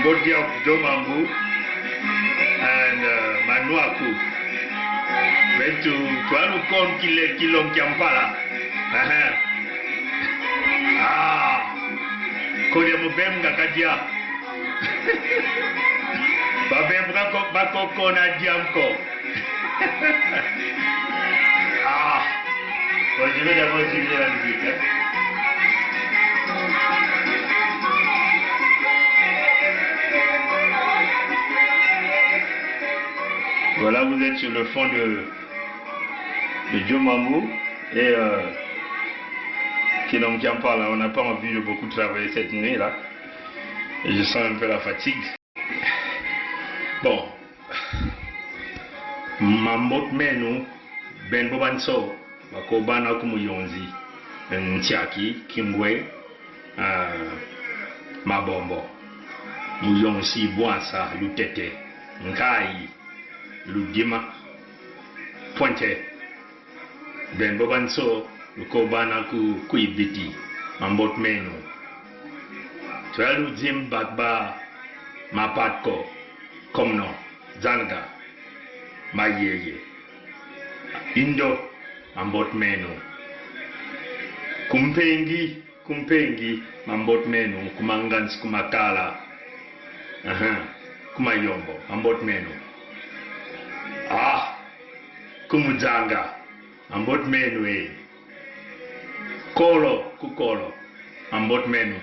Cambodia Domambu and Manuaku. Mais tu as le compte qui l'ont Kampala. Ah, Kodia Mubem Gakadia. Babem Bakoko na Diamko. Ah, bon, je vais d'abord suivre la musique. Hein. Voilà, vous êtes sur le fond de Domambu et Kilom Kampala. On n'a pas envie de beaucoup travailler cette nuit là. Et je sens un peu la fatigue. Bon. Mambot menu Ben Bobanso, Bakobana Kumuyonzi, Ntiaki, Kimwe, Mabombo, Muyonsi, Boansa, Lutete, Nkai, Ludima, Pointe, Ben Bobanso, Lukobana Kuibiti, Mambot menu. Tualudim Bakba, Mapatko, Komno, Zanga. Mayeye Indo Mambot menu Kumpengi Mambot menu Kumangans Kumakala Kumayombo Mambot menu Kumuzanga Mambot menu Kukolo Mambot menu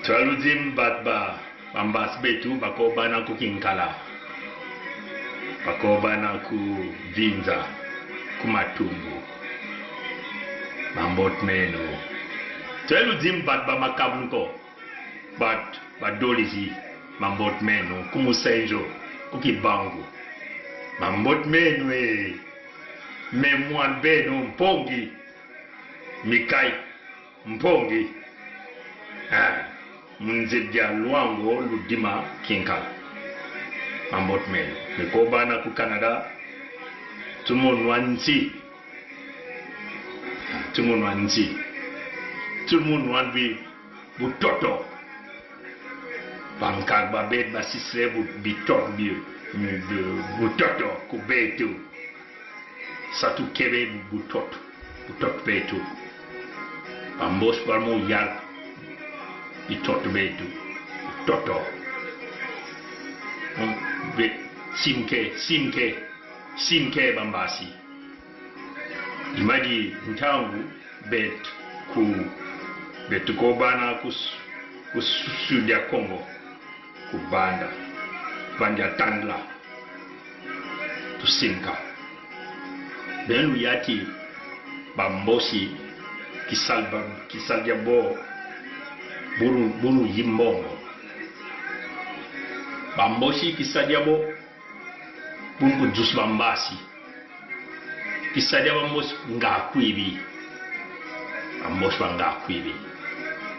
Tualudim Batba Bambas betu bakobana ku Kinkala, bakobana ku Vinza, ku Matumbu, Mambot menu. Telu dim bat ba makabunko, bat badolizi, Mambot menu, ku Musenjo, ku Kibangu, Mambot menu Memwan benu Mpongi, Mikai, Mpongi, Munzidia Luango Ludima Kinkala Mambot menu. Mikobana ku Canada Tumunwanzi Tumunwanbi Butoto Bankag Babet Basisre Bitot Butoto Kubetu Satu Kebe Butot Betu Bambos Barmu Yag Bitot betu, toto. Simke Bambasi. Imadi Ntangu bet kobana ku Sudia Congo, ku Banda Tandla, tu Simka. Ben Yati Bambosi Kisaldiabo. Buru Yimbongo Bamboshi Kisadiabo Bunku Jus Bambasi Kisadiabo Mos Ngakwibi Bambos Bangakwibi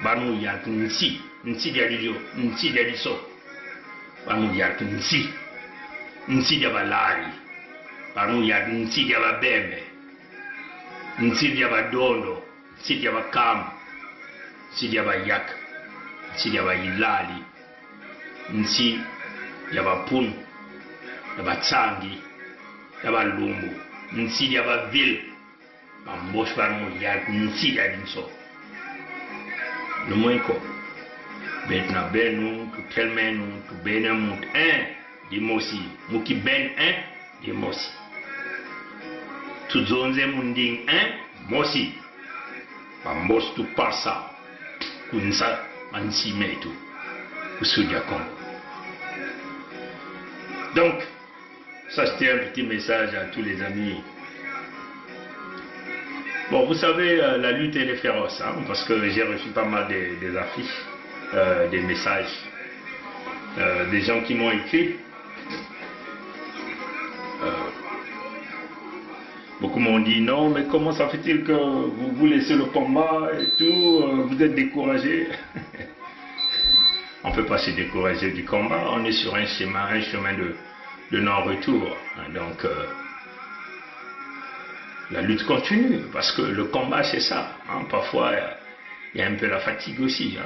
Banu Yak Nsi Diadiso Banu Yak Nsi Diabalari Banu Yak Nsi Diababeme Nsi Diabadondo Nsi Diabakam Nsi Diabayak Nsi yaba Ilali, Nsi yaba Pun, yaba Tsangi, yaba Lumbu, Nsi yaba Ville, Bambosh Barmo Yak Nsi Yadinso. Lumoiko, Betna Benu, tu Telmenu, tu Benemut Dimosi, Muki Ben Dimosi. Tu Zonze Munding Mosi, Bambosh tu Passa, Kunsa. Ansi Metu, Sudia Congo. Donc, ça c'était un petit message à tous les amis. Bon, vous savez, la lutte elle est féroce, hein, parce que j'ai reçu pas mal des affiches, des messages, des gens qui m'ont écrit. Beaucoup m'ont dit non, mais comment ça fait-il que vous laissez le combat et tout, vous êtes découragé. On ne peut pas se décourager du combat, on est sur un chemin de non-retour. Donc la lutte continue, parce que le combat c'est ça. Hein. Parfois Il y a un peu la fatigue aussi.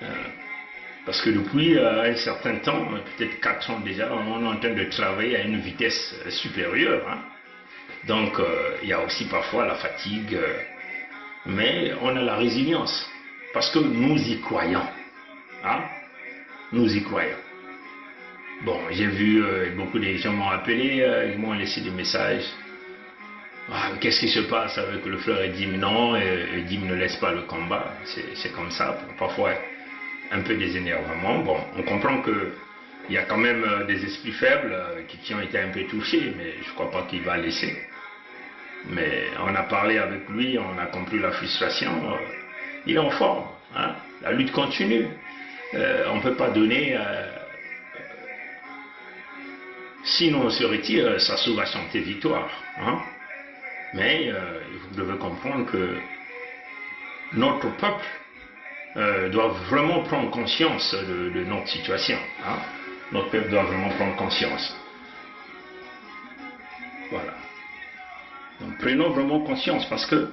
Hein. Parce que depuis un certain temps, peut-être 4 ans déjà, on est en train de travailler à une vitesse supérieure. Hein. Donc il y a aussi parfois la fatigue, mais on a la résilience. Parce que nous y croyons. Hein. Nous y croyons. Bon, j'ai vu beaucoup de gens m'ont appelé, ils m'ont laissé des messages. Ah, qu'est-ce qui se passe avec le frère Edim? Non, Edim ne laisse pas le combat. C'est comme ça. Parfois, un peu des énervements. Bon, on comprend qu'il y a quand même des esprits faibles qui ont été un peu touchés, mais je ne crois pas qu'il va laisser. Mais on a parlé avec lui, on a compris la frustration. Il est en forme. Hein? La lutte continue. On ne peut pas donner... sinon on se retire, ça va chanter victoire. Hein? Mais vous devez comprendre que notre peuple doit vraiment prendre conscience de notre situation. Hein? Notre peuple doit vraiment prendre conscience. Voilà. Donc prenons vraiment conscience parce que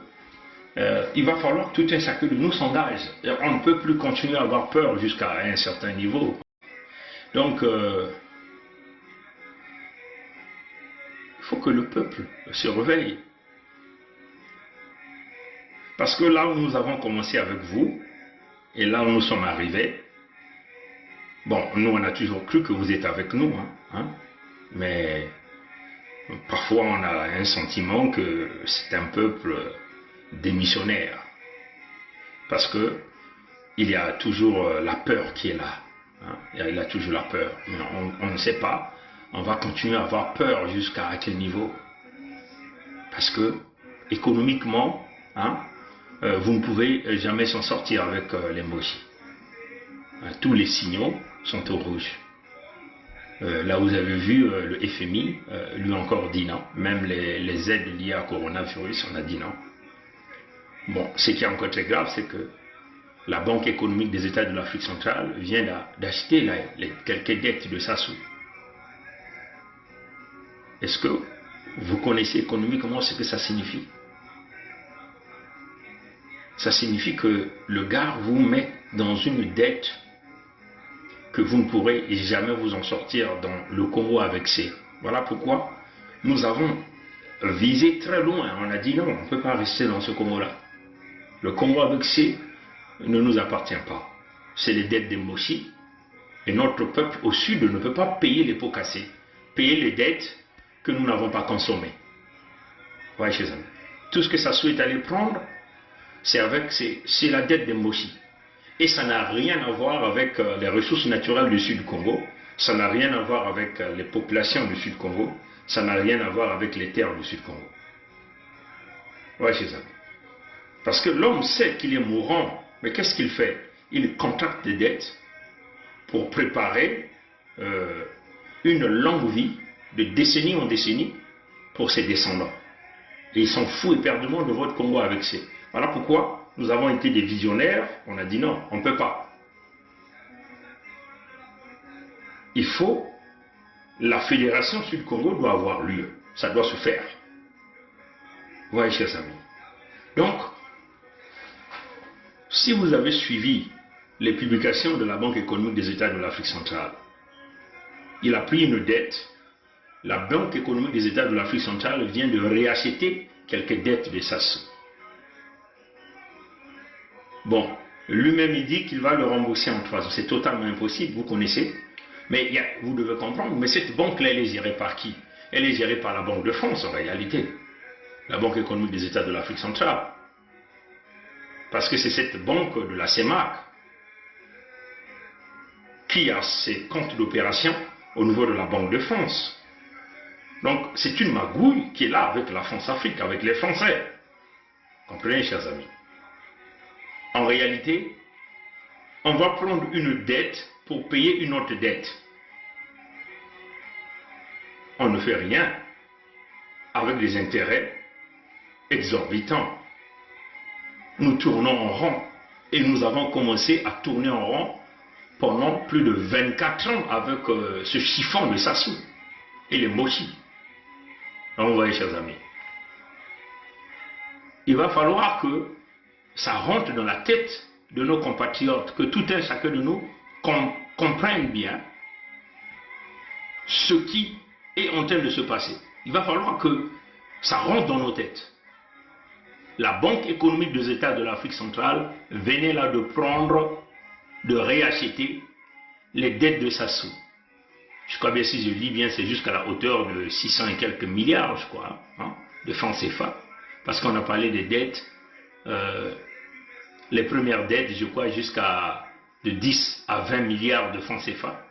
il va falloir que tout un chacun de nous s'engage. On ne peut plus continuer à avoir peur jusqu'à un certain niveau. Donc, il faut que le peuple se réveille. Parce que là où nous avons commencé avec vous, et là où nous sommes arrivés, bon, nous on a toujours cru que vous êtes avec nous, hein, mais parfois on a un sentiment que c'est un peuple démissionnaire. Parce que il y a toujours la peur qui est là. Hein, il y a toujours la peur. Mais on ne sait pas. On va continuer à avoir peur jusqu'à quel niveau? Parce que économiquement, hein, vous ne pouvez jamais s'en sortir avec les Moshi. Tous les signaux sont au rouge. Là vous avez vu le FMI, lui encore dit non. Même les aides liées à coronavirus, on a dit non. Bon, ce qui est encore très grave, c'est que la Banque économique des États de l'Afrique centrale vient d'acheter quelques dettes de Sassou. Est-ce que vous connaissez économiquement ce que ça signifie? Ça signifie que le gars vous met dans une dette que vous ne pourrez jamais vous en sortir dans le Congo avec C. Voilà pourquoi nous avons visé très loin. On a dit non, on ne peut pas rester dans ce Congo-là. Le Congo avec C ne nous appartient pas. C'est les dettes des Moshi. Et notre peuple au sud ne peut pas payer les pots cassés, payer les dettes que nous n'avons pas consommées. Voyez, chers amis. Tout ce que ça souhaite aller prendre, c'est la dette des Moshi. Et ça n'a rien à voir avec les ressources naturelles du sud du Congo. Ça n'a rien à voir avec les populations du sud du Congo. Ça n'a rien à voir avec les terres du sud du Congo. Voyez, chers amis. Parce que l'homme sait qu'il est mourant, mais qu'est-ce qu'il fait? Il contracte des dettes pour préparer une longue vie, de décennie en décennie, pour ses descendants. Et ils sont fous éperdument de votre Congo avec ces. Voilà pourquoi nous avons été des visionnaires, on a dit non, on ne peut pas. Il faut, la fédération Sud-Congo doit avoir lieu, ça doit se faire. Vous voyez, chers amis. Donc, si vous avez suivi les publications de la Banque économique des États de l'Afrique centrale, il a pris une dette. La Banque économique des États de l'Afrique centrale vient de réacheter quelques dettes de Sassou. Bon, lui-même il dit qu'il va le rembourser en 3 ans. C'est totalement impossible, vous connaissez. Mais vous devez comprendre, mais cette banque-là, elle est gérée par qui? Elle est gérée par la Banque de France en réalité. La Banque économique des États de l'Afrique centrale. Parce que c'est cette banque de la CEMAC qui a ses comptes d'opération au niveau de la Banque de France. Donc c'est une magouille qui est là avec la France-Afrique, avec les Français. Comprenez, chers amis? En réalité, on va prendre une dette pour payer une autre dette. On ne fait rien avec des intérêts exorbitants. Nous tournons en rond et nous avons commencé à tourner en rond pendant plus de 24 ans avec ce chiffon de Sassou et les Moshi. Donc vous voyez, chers amis, il va falloir que ça rentre dans la tête de nos compatriotes, que tout un chacun de nous comprenne bien ce qui est en train de se passer. Il va falloir que ça rentre dans nos têtes. La Banque économique des États de l'Afrique centrale venait là de prendre, de réacheter les dettes de Sassou. Je crois bien, si je lis bien, c'est jusqu'à la hauteur de 600 et quelques milliards, je crois, hein, de francs CFA. Parce qu'on a parlé des dettes, les premières dettes, je crois, jusqu'à de 10 à 20 milliards de francs CFA.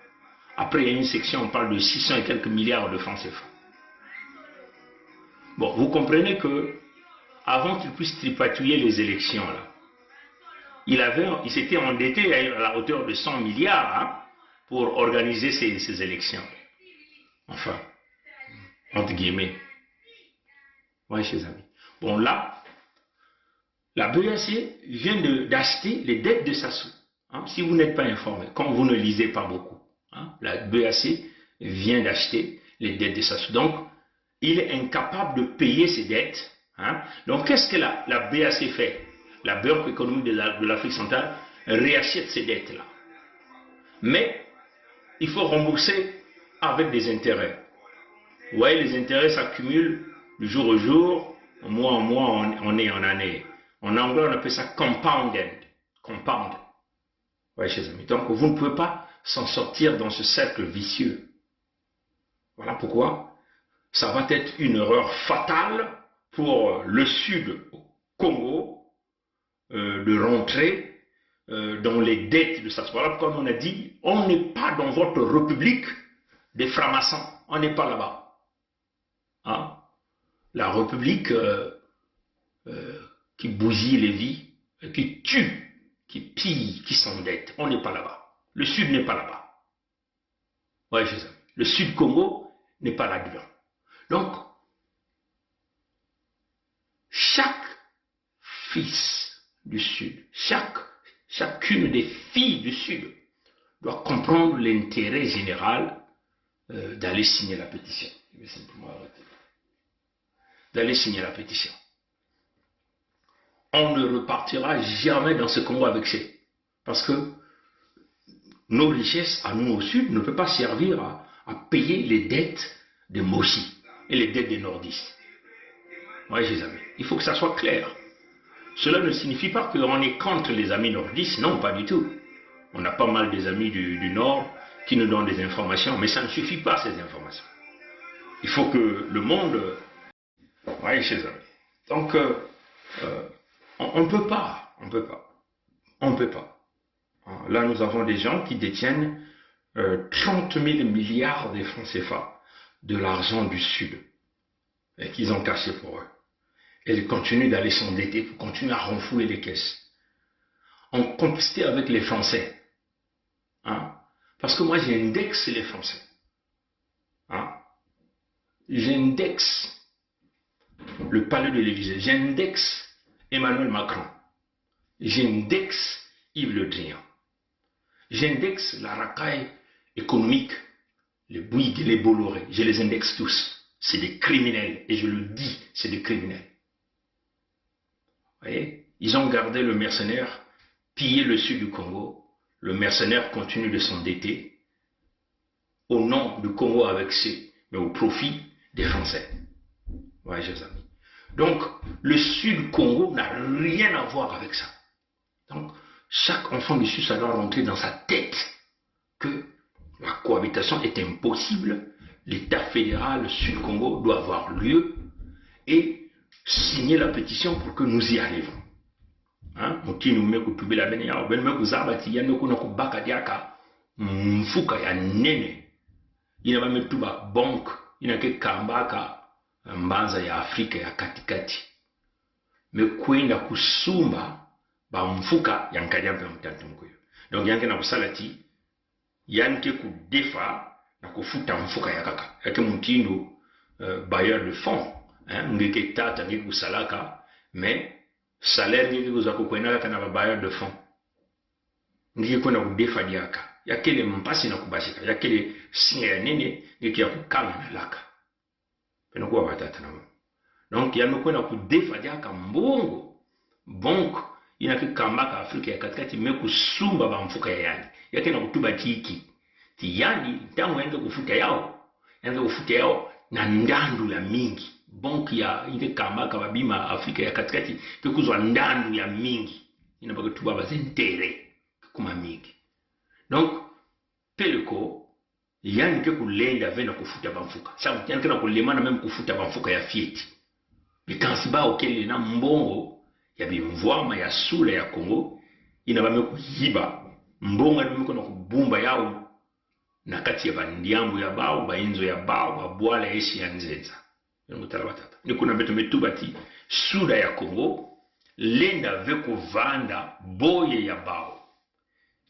Après, il y a une section, on parle de 600 et quelques milliards de francs CFA. Bon, vous comprenez que avant qu'il puisse tripatouiller les élections, là, il s'était endetté à la hauteur de 100 milliards hein, pour organiser ces élections. Enfin, entre guillemets. Oui, chers amis. Bon, là, la BAC vient d'acheter les dettes de Sassou. Hein, si vous n'êtes pas informé, comme vous ne lisez pas beaucoup, hein, la BAC vient d'acheter les dettes de Sassou. Donc, il est incapable de payer ses dettes. Hein. Donc, qu'est-ce que la BAC fait? La Banque économique de l'Afrique centrale réachète ces dettes-là. Mais, il faut rembourser avec des intérêts. Vous voyez, les intérêts s'accumulent du jour au jour, mois en mois, année en année. En anglais, on appelle ça compounded. Compound. Oui, chers amis. Donc, vous ne pouvez pas s'en sortir dans ce cercle vicieux. Voilà pourquoi ça va être une erreur fatale pour le Sud Congo de rentrer dans les dettes de Sassou. Voilà pourquoi on a dit, on n'est pas dans votre république des francs-maçons. On n'est pas là-bas. Hein? La république qui bousille les vies, qui tue, qui pille, qui s'endette. On n'est pas là-bas. Le Sud n'est pas là-bas. Oui, je sais. Le Sud Congo n'est pas là-dedans. Donc, chaque fils du Sud, chacune des filles du Sud doit comprendre l'intérêt général d'aller signer la pétition. Je vais simplement arrêter. D'aller signer la pétition. On ne repartira jamais dans ce Congo avec ces. Parce que nos richesses, à nous au Sud, ne peuvent pas servir à payer les dettes de Moshi et les dettes des nordistes. Oui, mes amis, il faut que ça soit clair. Cela ne signifie pas qu'on est contre les amis nordistes, non, pas du tout. On a pas mal des amis du Nord qui nous donnent des informations, mais ça ne suffit pas, ces informations. Il faut que le monde... Oui, chers amis. Donc, on ne peut pas. Là, nous avons des gens qui détiennent 30 000 milliards de francs CFA de l'argent du Sud et qu'ils ont caché pour eux. Et ils continuent d'aller s'endetter pour continuer à renflouer les caisses. En complicité avec les Français. Hein? Parce que moi, j'indexe les Français. Hein? J'indexe le palais de l'Élysée. J'indexe Emmanuel Macron. J'indexe Yves Le Drian. J'indexe la racaille économique, les Bouygues, les Bolloré. Je les indexe tous. C'est des criminels. Et je le dis, c'est des criminels. Vous voyez, ils ont gardé le mercenaire, pillé le sud du Congo. Le mercenaire continue de s'endetter au nom du Congo avec C, mais au profit des Français. Ouais, chers amis. Donc, le sud Congo n'a rien à voir avec ça. Donc, chaque enfant du Sud, ça doit rentrer dans sa tête que la cohabitation est impossible. L'État fédéral Sud-Congo doit avoir lieu et signer la pétition pour que nous y arrivons. Hein? Mfuka ya nene ina metuba bank ina ke kambaka mbanza ya Afrika ya katikati mekwenda kusumba ba mfuka yankajampe mtantunguyo. Donc yanke na kusalati yanke kudefa na kufuta mfuka ya kaka yake mutindo bailleur de fonds hein ngeke tata ngeke kusalaka mais salaire ngeke kuzako kwenda kana ba bailleur de fonds ngeke kwenda kudefa diaka yakele mpasi na kubashika yakele singa ya nene ngeke ya kukama na laka peno kwa batata na donc yamekwenda kudefa diaka mbongo banque ina ke kambaka Afrika ya katikati mekusumba bamfuka ya yani yake na kutuba tiki ti yani ntango yenge kufuta yao na ndandu ya mingi bonki ya ile kambaka babima Afrika ya katikati kuzwa ndandu ya mingi ina baka tuba bazentere kuma mingi donc peleko yani ke kulenda vena kufuta bamfuka sa yani ke na kulemana meme kufuta bamfuka ya fieti bikansiba okele na mbongo ya bimvwama ya sula ya Congo ina bame kuyiba mbongo na miko na kubumba yao na kati ya bandiambu ya bao bainzo ya bao babwala ya esi ya nzenza ngutala batata ni kuna beto metubati sula ya Congo lenda veko vanda boye ya bao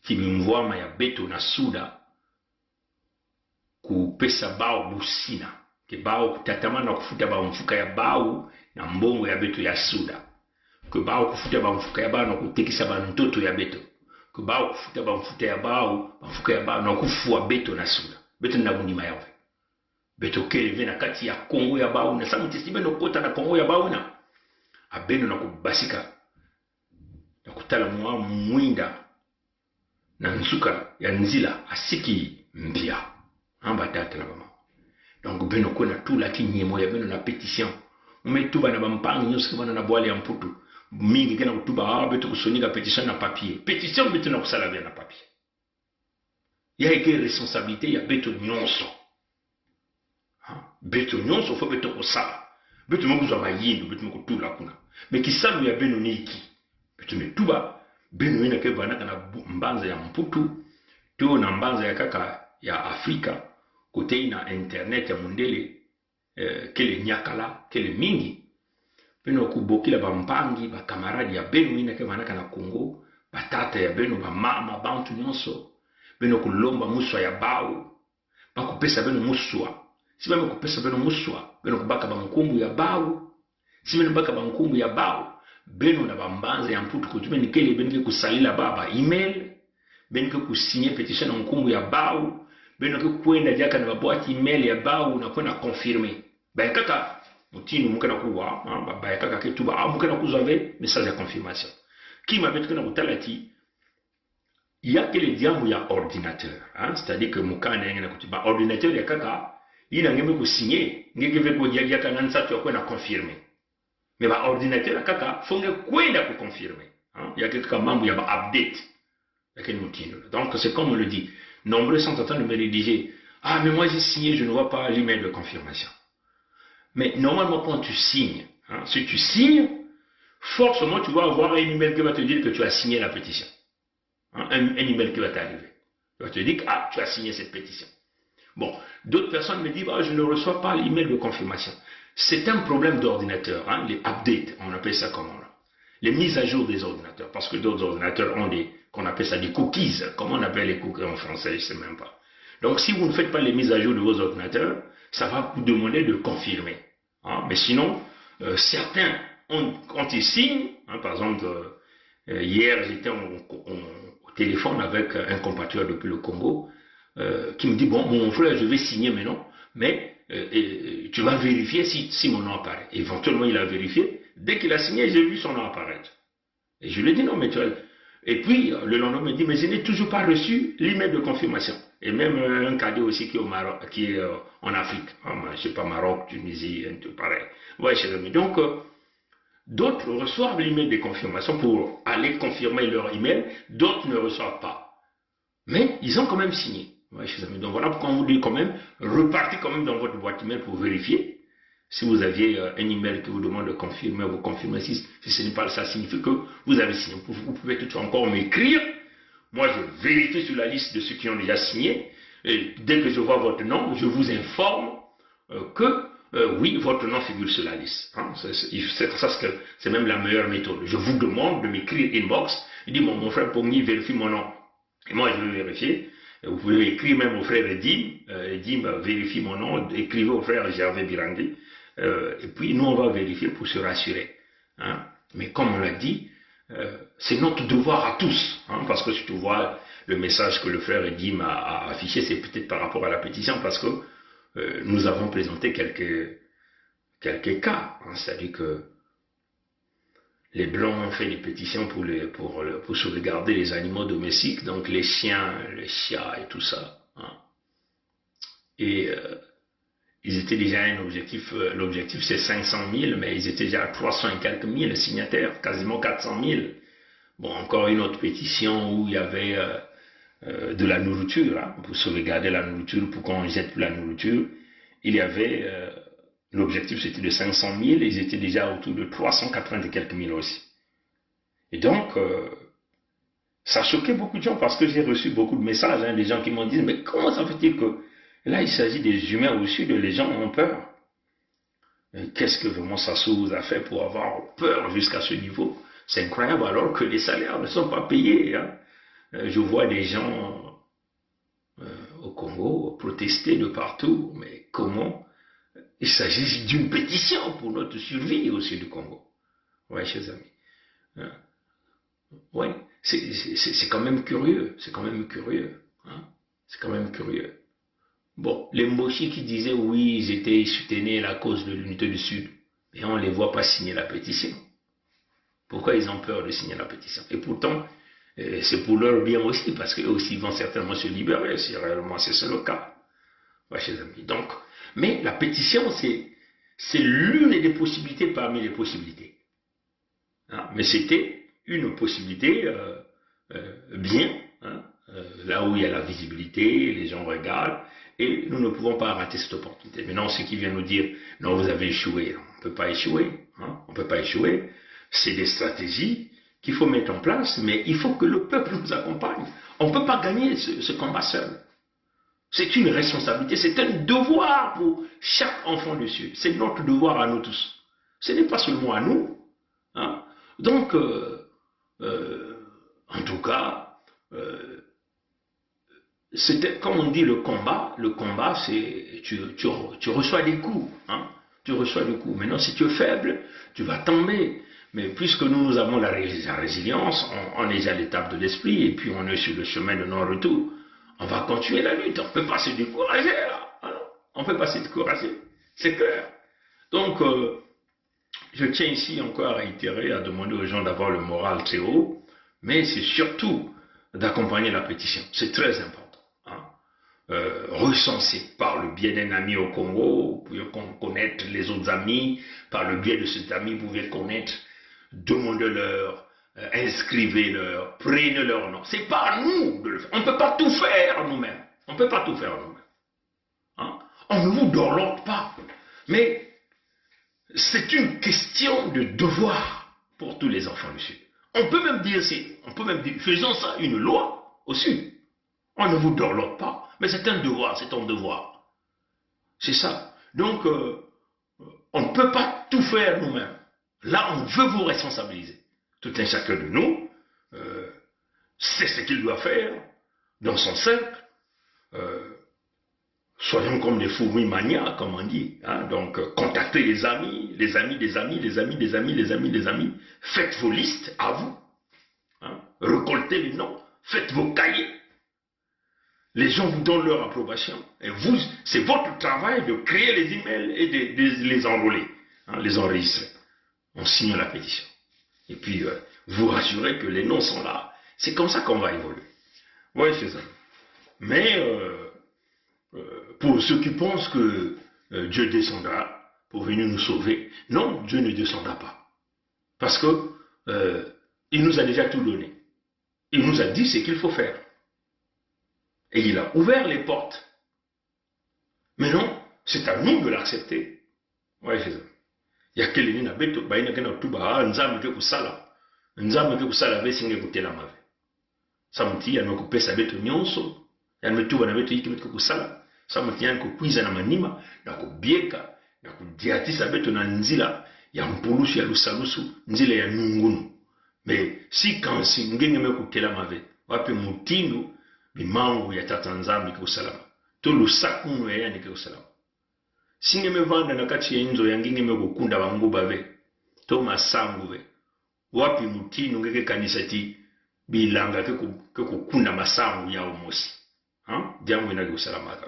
kimimvwama ya beto na suda kupesa bao busina ke bao kutatamana kufuta bao mfuka ya bao na mbongo ya beto ya suda que bao kufuta ba mfuka ya bao na kutekisa ba ntoto ya beto que bao kufuta ba mfuta ya bao mfuka ya bao na kufua beto na sula beto na bunima yawe beto kele na kati ya Kongo ya bao na samu tisibe no kota na Kongo ya bao na abeno na kubasika na kutala mwa mwinda na nsuka ya nzila asiki mbia amba tata na bama donc beno kona tout la kinyemo ya beno na pétition umetuba na bampangi nyoski bana na bwali ya mputu mingi kena kutuba beto kusonika pétition na papier pétition beto na kusala bien na papier ya eke responsabilité ya beto nyonso beto nyonso fo beto kusala beto mokuzwa mayindu beto mokutula kuna me kisalu ya beno niki beto metuba beno ina ke bana kana mbanza ya mputu to na mbanza ya kaka ya Afrika kote ina internet ya mundele kele nyakala kele mingi beno kubokila bampangi ba kamaradi ya beno ina ke manaka na Congo batata ya beno ba mama bantu nyonso beno kulomba muswa ya bao bakupesa beno muswa si bame kupesa beno muswa beno kubaka ba nkumbu ya bao si beno baka ba nkumbu ya bao beno na bambanza ya mputu kutume ni kele beno kusalila baba email beno kusigner petition na nkumbu ya bao beno kwenda jaka na babwati email ya bao na kwenda confirmer ba kaka mutinu mukana kuwa ba kaka ketuba mukana kuzave message ya confirmation kima betu kana kutalati ya kele diamu ya ordinateur c'est-à-dire que mukana ngena kutiba ordinateur ya kaka ina ngeme kusigner ngeke veko dia kana nsatu ya kwenda confirmer mais ba ordinateur ya kaka fonge kwenda ku confirmer ya kaka mambo ya ba update ya kele mutinu donc c'est comme on le dit. Nombreux sont en train de me rédiger. Ah, mais moi j'ai signé, je ne vois pas l'email de confirmation. Mais normalement, quand tu signes, si tu signes, forcément tu vas avoir un email qui va te dire que tu as signé la pétition. Un email qui va t'arriver. Il va te dire que ah, tu as signé cette pétition. Bon, d'autres personnes me disent ah, je ne reçois pas l'email de confirmation. C'est un problème d'ordinateur, les updates, on appelle ça comment là. Les mises à jour des ordinateurs, parce que d'autres ordinateurs ont des, qu'on appelle ça des cookies. Comment on appelle les cookies en français, je ne sais même pas. Donc si vous ne faites pas les mises à jour de vos ordinateurs, ça va vous demander de confirmer. Mais sinon, certains, quand ils signent, par exemple, hier j'étais au téléphone avec un compatriote depuis le Congo, qui me dit, bon, mon frère, je vais signer maintenant, mais tu vas vérifier si mon nom apparaît. Éventuellement, il a vérifié. Dès qu'il a signé, j'ai vu son nom apparaître. Et je lui ai dit, non, mais tu as... Et puis, le lendemain, il me dit, mais je n'ai toujours pas reçu l'email de confirmation. Et même un cadeau aussi qui est au Maroc, qui est en Afrique. Je ne sais pas, Maroc, Tunisie, un peu pareil. Ouais, chez eux. Donc, d'autres reçoivent l'email de confirmation pour aller confirmer leur email. D'autres ne reçoivent pas. Mais ils ont quand même signé. Ouais, chez eux. Donc, voilà pourquoi on vous dit quand même, repartez quand même dans votre boîte email pour vérifier. Si vous aviez un email qui vous demande de confirmer, vous confirmez. Si ce n'est pas ça, signifie que vous avez signé. Vous pouvez toutefois encore m'écrire. Moi, je vérifie sur la liste de ceux qui ont déjà signé. Et dès que je vois votre nom, je vous informe que oui, votre nom figure sur la liste. C'est même la meilleure méthode. Je vous demande de m'écrire inbox. Il dit, mon frère Pogny, vérifie mon nom. Et moi, je vais vérifier. Et vous pouvez écrire même au frère Edim. Edim vérifie mon nom. Écrivez au frère Gervais Birangui. Et puis nous on va vérifier pour se rassurer. Mais comme on l'a dit, c'est notre devoir à tous. Parce que si tu vois le message que le frère Edim a affiché, c'est peut-être par rapport à la pétition, parce que nous avons présenté quelques cas. C'est-à-dire que Les Blancs ont fait des pétitions pour sauvegarder les animaux domestiques, donc les chiens, les chats et tout ça. Hein. Et ils étaient déjà à un objectif, l'objectif c'est 500 000, mais ils étaient déjà à 300 et quelques mille signataires, quasiment 400 000. Bon, encore une autre pétition où il y avait de la nourriture, hein, pour sauvegarder la nourriture, pour qu'on ne jette plus la nourriture. Il y avait, l'objectif c'était de 500 000, et ils étaient déjà autour de 380 et quelques mille aussi. Et donc, ça choquait beaucoup de gens parce que j'ai reçu beaucoup de messages, hein, des gens qui m'ont dit, mais comment ça fait-il que là il s'agit des humains au sud, les gens ont peur. Qu'est-ce que vraiment Sassou vous a fait pour avoir peur jusqu'à ce niveau? C'est incroyable alors que les salaires ne sont pas payés. Hein. Je vois des gens au Congo protester de partout, mais comment? Il s'agit d'une pétition pour notre survie au sud du Congo. Oui, chers amis. Hein? Oui, c'est quand même curieux, c'est quand même curieux. Hein? C'est quand même curieux. Bon, les Moshi qui disaient oui, ils soutenaient la cause de l'unité du Sud, mais on ne les voit pas signer la pétition. Pourquoi ils ont peur de signer la pétition? Et pourtant, c'est pour leur bien aussi, parce qu'eux aussi vont certainement se libérer, si réellement c'est le cas. Ouais, chers amis. Donc, mais la pétition, c'est l'une des possibilités parmi les possibilités. Hein? Mais c'était une possibilité bien, hein? Là où il y a la visibilité, les gens regardent, et nous ne pouvons pas rater cette opportunité. Maintenant, ceux qui viennent nous dire, non, vous avez échoué, on ne peut pas échouer, hein? On ne peut pas échouer. C'est des stratégies qu'il faut mettre en place, mais il faut que le peuple nous accompagne. On ne peut pas gagner ce combat seul. C'est une responsabilité, c'est un devoir pour chaque enfant du Sud. C'est notre devoir à nous tous. Ce n'est pas seulement à nous. Hein? Donc, en tout cas, comme on dit le combat c'est tu reçois des coups. Hein? Tu reçois des coups. Maintenant, si tu es faible, tu vas tomber. Mais puisque nous avons la résilience, on est déjà à l'étape de l'esprit et puis on est sur le chemin de non-retour, on va continuer la lutte. On ne peut pas se décourager. Hein? On ne peut pas se décourager. C'est clair. Donc, je tiens ici encore à réitérer, à demander aux gens d'avoir le moral très haut, mais c'est surtout d'accompagner la pétition. C'est très important. Hein? Recenser par le biais d'un ami au Congo, vous pouvez connaître les autres amis, par le biais de cet ami, vous pouvez connaître, demandez-leur, inscrivez-leur, prenez leur nom. C'est pas à nous de le faire. On ne peut pas tout faire nous-mêmes. On ne peut pas tout faire nous-mêmes. Hein? On ne vous dorlote pas. Mais c'est une question de devoir pour tous les enfants du Sud. On peut même dire, faisons ça une loi au Sud. On ne vous dorlote pas, mais c'est un devoir, c'est ton devoir. C'est ça. Donc, on ne peut pas tout faire nous-mêmes. Là, on veut vous responsabiliser. Tout un chacun de nous sait ce qu'il doit faire dans son cercle. Soyons comme des fourmis maniaques, comme on dit. Hein? Donc, contactez les amis des amis, des amis, des amis, des amis, des amis, des amis. Faites vos listes à vous. Hein? Récoltez les noms. Faites vos cahiers. Les gens vous donnent leur approbation. Et vous, c'est votre travail de créer les emails et de les enrôler, hein, les enregistrer. On signe la pétition. Et puis, vous rassurez que les noms sont là. C'est comme ça qu'on va évoluer. Oui, c'est ça. Mais, pour ceux qui pensent que Dieu descendra pour venir nous sauver, non, Dieu ne descendra pas. Parce que il nous a déjà tout donné. Il nous a dit ce qu'il faut faire. Et il a ouvert les portes. Mais non, c'est à nous de l'accepter. Oui, c'est ça. Il y a quelqu'un qui a dit que nzambe ke kusala. Nzambe ke kusala besinge kutela mave. Samuti ya nokupesa beto nyonso. Ya metuba na beto yiki beto kusala. Samuti ya nokukwiza na manima na kubieka na kudiatisa beto na nzila ya mpulusu ya lusalusu, nzila ya nungunu. Mais si kansi ngenge me kutela mave, wapi mutinu bimangu ya tata nzambe ke kusalama. To lusaku no ya ni ke kusalama. Singe me vanda na kati ya inzo ya ngenge me kukunda banguba be. To masangu be. Wapi mutinu ngeke kanisa ti bilanga ke kukunda masangu ya omosi. Hein? Diamu ina ke kusalama ka.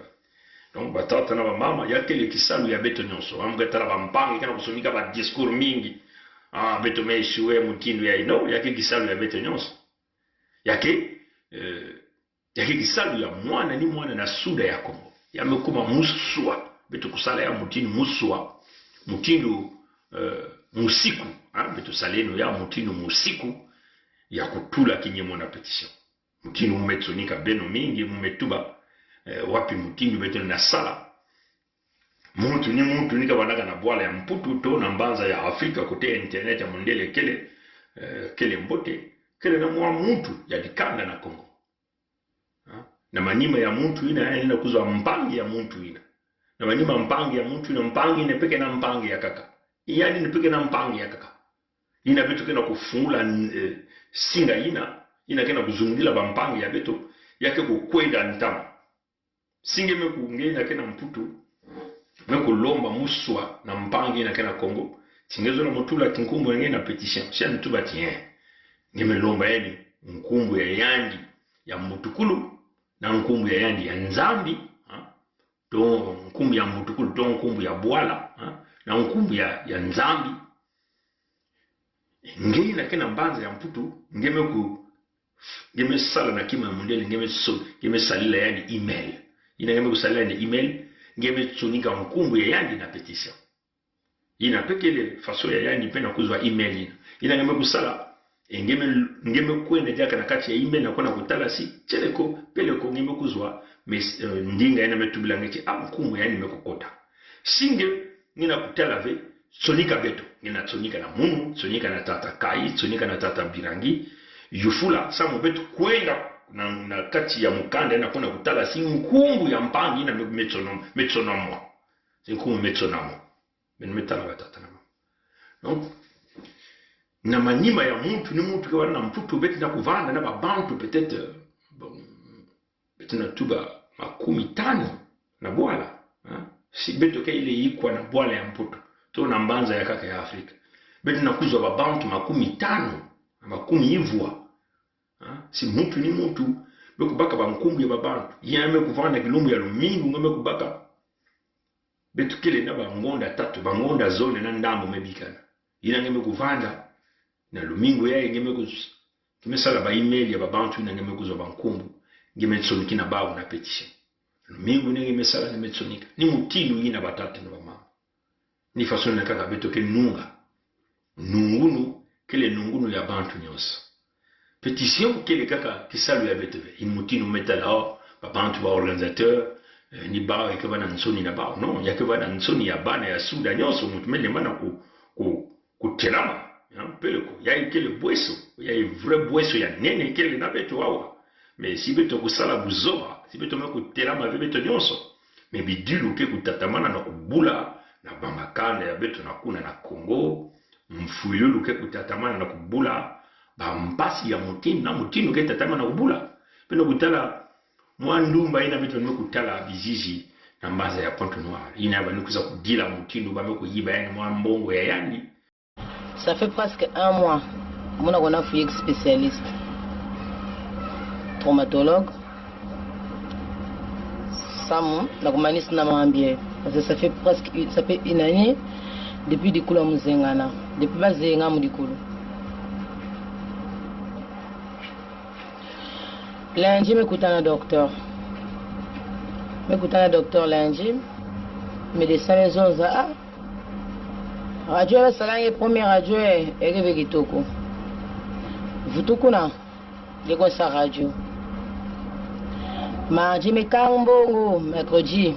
Donc batata na mama ya kele kisalu ya beto nyonso. Amgatala bampangi kana kusonika ba discours mingi. ah beto me échoué mutindo ya ino yake kisalu ya beto nyonso yake kisalu ya mwana ni mwana na suda ya Kongo yamekuma muswa beto kusala ya mutindo muswa mutindo musiku beto saleno ya mutindo musiku ya kutula kinyemo na petition mutindo mumetsonika beno mingi mumetuba wapi mutindo beto na sala muntu nika wanaka na bwala ya mputu to na mbanza ya Afrika kote internet ya mondele kele mbote kele na mwa muntu ya dikanda na Kongo na manima ya muntu ina kuzwa mpangi ya muntu ina na manima mpangi ya muntu ina mpangi ina peke na mpangi ya kaka yani nipeke na mpangi ya kaka ina beto kena kufungula singa ina kena kuzungila ba mpangi ya beto yake kukwenda ntama singe mekungena kena mputu meko lomba muswa na mpangi na kena Kongo tingezo na mutula kinkumbu ngene na petition sia mtuba tien ngeme lomba yani nkumbu ya yandi ya mutukulu na nkumbu ya yandi ya nzambi to nkumbu ya mutukulu to nkumbu ya bwala na nkumbu ya nzambi ngene na kena mbanza ya mputu ngeme sala na kima mundele ngeme salila yani email ngeme kusalila ni email ngeme tsonika nkumbu ya yandi na petition ina pekele faso ya yandi pena kuzwa email ngeme kusala ngeme kwenda jaka na kati ya email na kona kutala si cheleko peleko ngeme kuzwa ndinga ina metubila ngeke nkumbu yani mekokota singe ngina kutala ve tsonika beto ngina tsonika na munu tsonika na tata kai tsonika na tata birangi yufula samu beto kwenda na kati ya mukanda na kona kutala si nkumbu ya mpangi na metsonomo si nkumbu metsonomo metala batata na no na manima ya muntu ni muntu kwa na mputu beti na kuvanda na babantu peut-être beti na tuba 15 na bwala si beto ke ile yikwa na bwala ya mputu to na mbanza ya kaka ya Afrika beti na kuzwa babantu 15 na 10 ivwa si muntu ni muntu bekubaka bankumbu ya babantu yame kuvanda kilumbu ya lumingu ngame kubaka betu kile na bangonda tatu bangonda zone na ndambo mebikana ina ngame kuvanda na lumingu ya ngeme sala ba email ya babantu ina ngeme kuzwa bankumbu ngeme tsonika na bawo na petition lumingu ngeme sala ngeme tsonika ni mutilu ina batatu na mama ni façon na kaka beto ke nungunu kele nungunu ya bantu nyonso petition kele kaka kisalu ya beto in mutinu metala babantu ba organisateur ni ba ke bana nsoni na ba non ya ke bana nsoni ya bana ya suda nyonso mutumele mana ku telama peleko ya kele bweso ya vrai bweso ya nene kele na beto wawa mais si beto kusala buzoba si beto meko telama ve beto nyonso mais bidilu ke kutatamana na kubula na bamakanda ya beto na kuna na Kongo mfuyulu ke kutatamana na kubula ba mpasi ya mutini na mutinu ke tatamana na kubula peno kutala mwandumba ina beto meko kutala biziji na mbaza ya Pointe Noire ina ba nikuza kudila mutinu ba meko yiba yani mwambongo ya yani. Ça fait presque 1 mois qu'on a fouillé spécialiste traumatologue Samu la humaniste na mambie parce que ça fait une année depuis dikulu muzengana depuis bazenga mu dikulu lundi mekutana docteur lundi médecin les radio ya salange première radio ereve kitoko vutukuna ndeko sa radio mardi mekambongo mercredi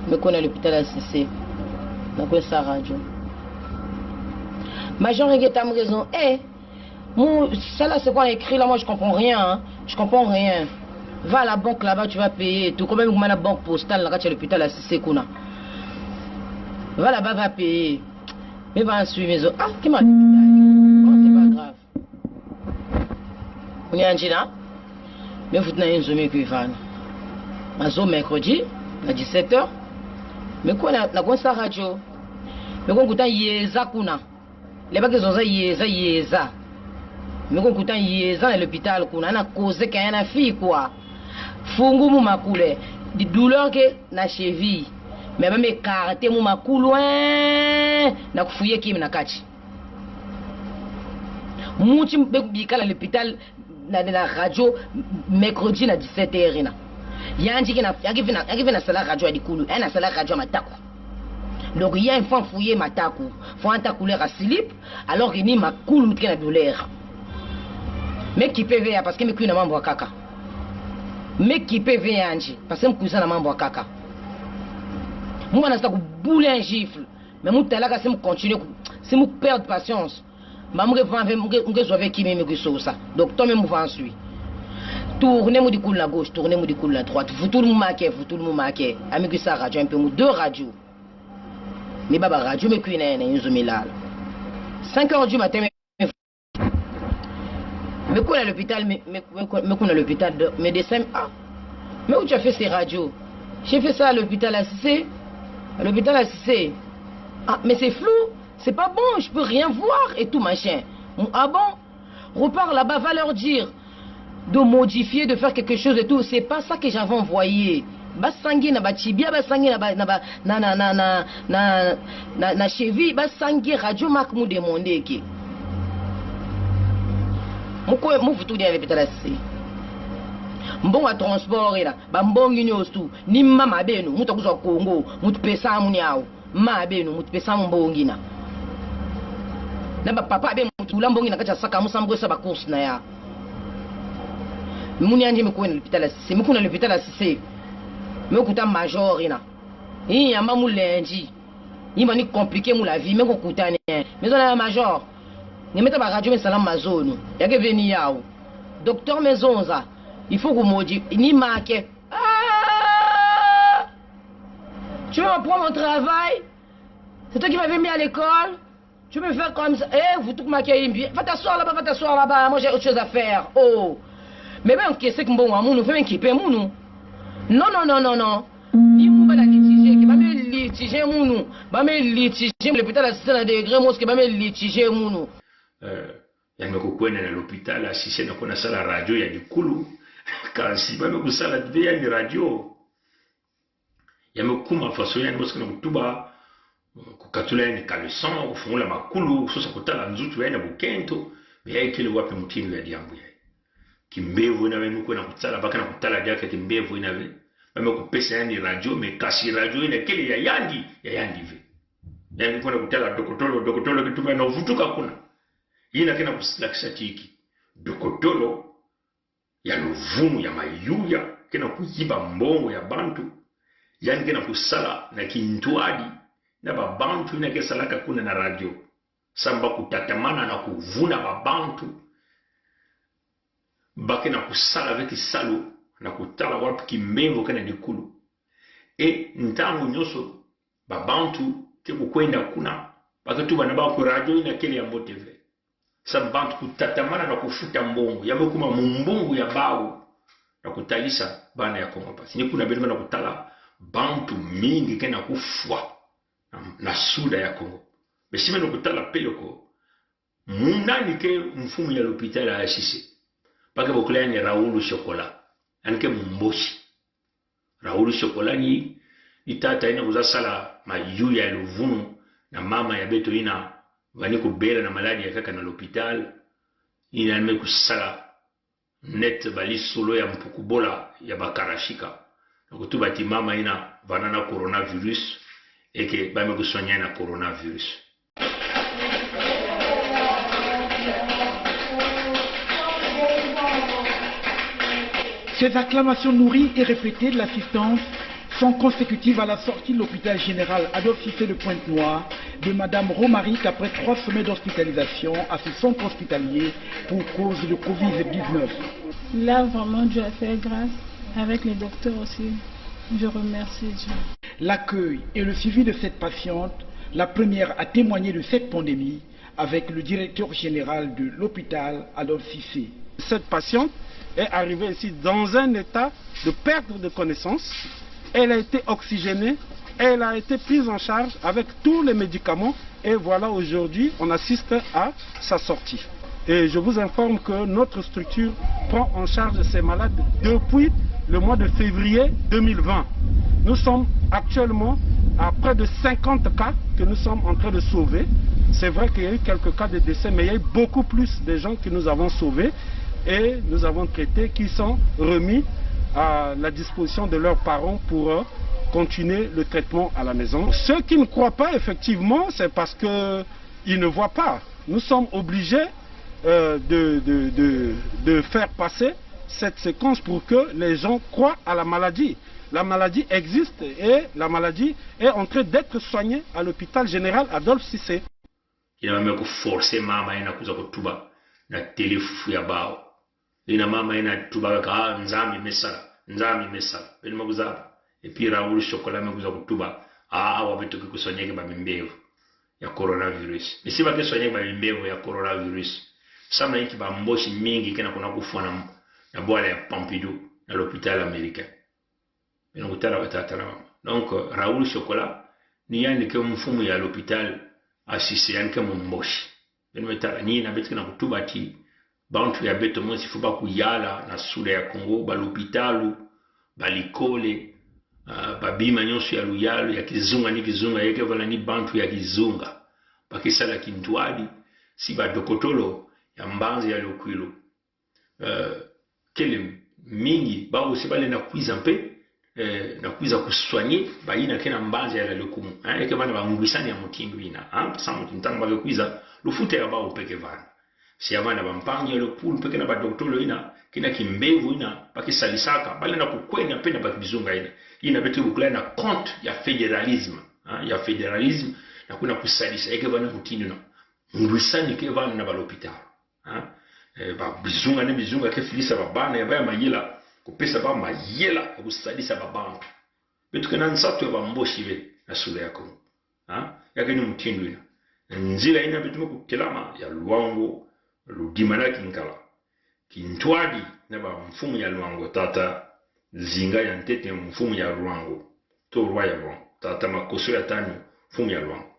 mekona l'hôpital à CC ndeko sa radio major ngeta mu raison ça là c'est quoi écrit là moi je comprends rien va à la banque là-bas tu vas payer tout comme même comme la banque postale là quand tu es à l'hôpital à CC kuna va là-bas va payer. Mais va suivre mes autres. Qui m'a dit c'est pas grave. On y a un gina. Mais vous tenez une zone qui va. Ma zone mercredi, à 17h. Mais quoi, la grosse radio. Mais quoi, écoutant Yeza Kuna. Les bagues ont Yeza. Mais quoi, écoutant Yeza à l'hôpital Kuna. On a causé qu'il y a une fille, quoi. Fungu Moumakoule. Des douleurs que na cheville. Mais même écarté mon makou loin na kufouiller qui na kati Mouti bikala l'hôpital na radio mercredi na 17h na. Yanji ki na sala radio adikulu, na sala radio matako. Donc il y a un fan fouillé matako, faut anta couleur à slip alors que ni makulu mutke na douleur. Mais qui peut venir parce que me kuna mambo kaka. Mais qui peut venir anji parce que me cousin na mambo kaka. Moi na sa ko bouler un gifle, mais mutalaka c'est me continuer, c'est me perdre patience. Maman avec qui même ça. Donc toi même vous ensuite. Tournez-moi du coup la gauche, tournez-moi du coup la droite. Vous tout le monde marqué, vous tout le monde marqué. Ami que ça radio un peu deux radios. Mais baba radio me cuine une zomilal. 5h du matin me quoi à l'hôpital me quoi à l'hôpital de médecin ah. Mais où tu as fait ces radios? J'ai fait ça à l'hôpital ACC. À l'hôpital ACC. Ah mais c'est flou. C'est pas bon, je peux rien voir et tout machin. Ah bon? Repars là-bas, va leur dire de modifier, de faire quelque chose et tout. C'est pas ça que j'avais envoyé. Basangi na batibia, basangi na cheville, basangi radio mak mou demandé ki. Mou futu dia l'hôpital ACC. Mbon wa transport là, ba mbongi nyostu, ni mama benu, muta kuzwa Congo, mutu pesa muni yao. Ma benu, mutu pesa mbongi na. Naba papa be mutula mbongi na kacha saka musambo sa ba course na ya muni anje meko na l'hôpital ACC meko na l'hôpital ACC meko kuta major ina yi ya mamu lendi yi mani compliqué mu la vie meko kuta ne mais on a major ni meta ba radio salam mazono yake veni yao docteur Mezonza il faut que modi ni marque tu veux prendre mon travail, c'est toi qui m'avais mis à l'école. Tu peux faire comme ça. Eh, vous tout maquillez bien. Va t'asseoir là-bas, Moi, j'ai autre chose à faire. Oh. Mais ben, qu'est-ce que bon, nous fait équiper, nous. Non. Ni mou la litiger, qui va me litiger, nous. Va me litiger, l'hôpital assisté à des degrés, moi, qui va me litiger, nous. Ya mekukwenda na l'hôpital assisté na kona sala radio ya dikulu. Kasi ba mekusala ya ni radio. Ya mekuma façon ya moska na kutuba. Kukatula ni kaleson kufungula makulu sosa kutala nzutu ya bukento ya ikile wapi mutini ya diambu ya kimbevu na wewe kuna kutala baka na kutala jake kimbevu ina we mama kupesa yani radio mekasi radio ina kile ya yandi ve yani kuna kutala dokotolo kituma na uvutuka kuna ina kena kusilakisha tiki dokotolo ya luvunu ya mayuya kena kuziba mbongo ya bantu yani kena kusala na kintwadi na babantu ina kesalaka kuna na radio samba kutatamana na kuvuna babantu bake na kusala veki salo na kutala wapi kimbengo kana dikulu ntango nyoso babantu te kukwenda kuna bake tu bana ba ku radio ina kele ya mboteve samba kutatamana na kufuta mbongo yamekuma mumbongo ya bawo na kutalisa bana ya Kongo pasi ni kuna bena na kutala bantu mingi kana kufwa na suda ya Kongo. Besime no kutala peloko. Munani ke mfumu ya l'hôpital à ACC. Pake bokula ni Raoul Chocolat. Anke mumboshi. Raoul Chocolat ni tata ina uzasala mayu ya luvunu na mama ya beto ina vani kubela na maladi ya kaka na l'hôpital. Ina nime kusala net bali solo ya mpukubola ya bakarashika. Na kutubati mama ina vanana coronavirus. Et que bah me soigner na coronavirus. Ces acclamations nourries et répétées de l'assistance sont consécutives à la sortie de l'hôpital général Adolphe Cissé de Pointe-Noire de Madame Romaric après 3 semaines d'hospitalisation à ce centre hospitalier pour cause de Covid-19. Là, vraiment, Dieu a fait grâce avec les docteurs aussi. Je remercie Dieu. L'accueil et le suivi de cette patiente, la première à témoigner de cette pandémie, avec le directeur général de l'hôpital Adolphe Cissé. Cette patiente est arrivée ici dans un état de perte de connaissance. Elle a été oxygénée, elle a été prise en charge avec tous les médicaments et voilà aujourd'hui on assiste à sa sortie. Et je vous informe que notre structure prend en charge ces malades depuis le mois de février 2020. Nous sommes actuellement à près de 50 cas que nous sommes en train de sauver. C'est vrai qu'il y a eu quelques cas de décès, mais il y a eu beaucoup plus de gens que nous avons sauvés et nous avons traités, qui sont remis à la disposition de leurs parents pour continuer le traitement à la maison. Ceux qui ne croient pas, effectivement, c'est parce qu'ils ne voient pas. Nous sommes obligés de faire passer cette séquence pour que les gens croient à la maladie. La maladie existe et la maladie est en train d'être soignée à l'hôpital général Adolphe Cissé. Il a même forcé maman à kuza kutuba na telefu ya bao. Ina mama ina tuba ka nzami mesala ben maguza et puis Raoul chocolat maguza kutuba wa beto ku soigner ba mimbevu ya coronavirus. Mais si ba ke soigner ba mimbevu ya coronavirus, ça na iki ba mboshi mingi kena kuna kufana na boile ya Pompidou à l'hôpital américain. Donc Raoul Chocolat ni yani ke mfumu ya l'hôpital asisi yani ke mumboshi. Benmetala ni na betka na kutuba ti bantu ya beto mo si fuba kuyala na sud ya Congo ba l'hôpitalu ba likole ba bima nyonso ya luyalu ya kizunga ni kizunga yake vala ni bantu ya kizunga bakisala kintwali si ba dokotolo ya mbanzi ya lokwilo kele mingi ba aussi bale na kuiza mpe na kuiza kuswanye ba ina kena mbanzi ya lokumu yake bana ba ngwisani ya mutindu ina samu tintanga ba kuiza lufute ya ba upeke vana si abana ba mpangi ya lokulu peke na ba dokotolo ina kina kimbevu ina bakisalisaka bale na kukwenya pena ba bizunga ina betu bukula na compte ya federalisme na kuna kusalisa yake bana mutindu na ngwisani ke vana na ba l'hôpital ba bizunga ne bizunga ke filisa ba bana ya ba mayela kupesa ba mayela kusalisa ba bantu betu kana nsatu ba mboshi be na sura yako yake ni mutindu ina nzila ina betu kukelama ya luango ludimana kinkala kintwadi na ba mfumu ya luango tata zinga ya ntete mfumu ya luango to rwaya bon tata makoso ya tani mfumu ya luango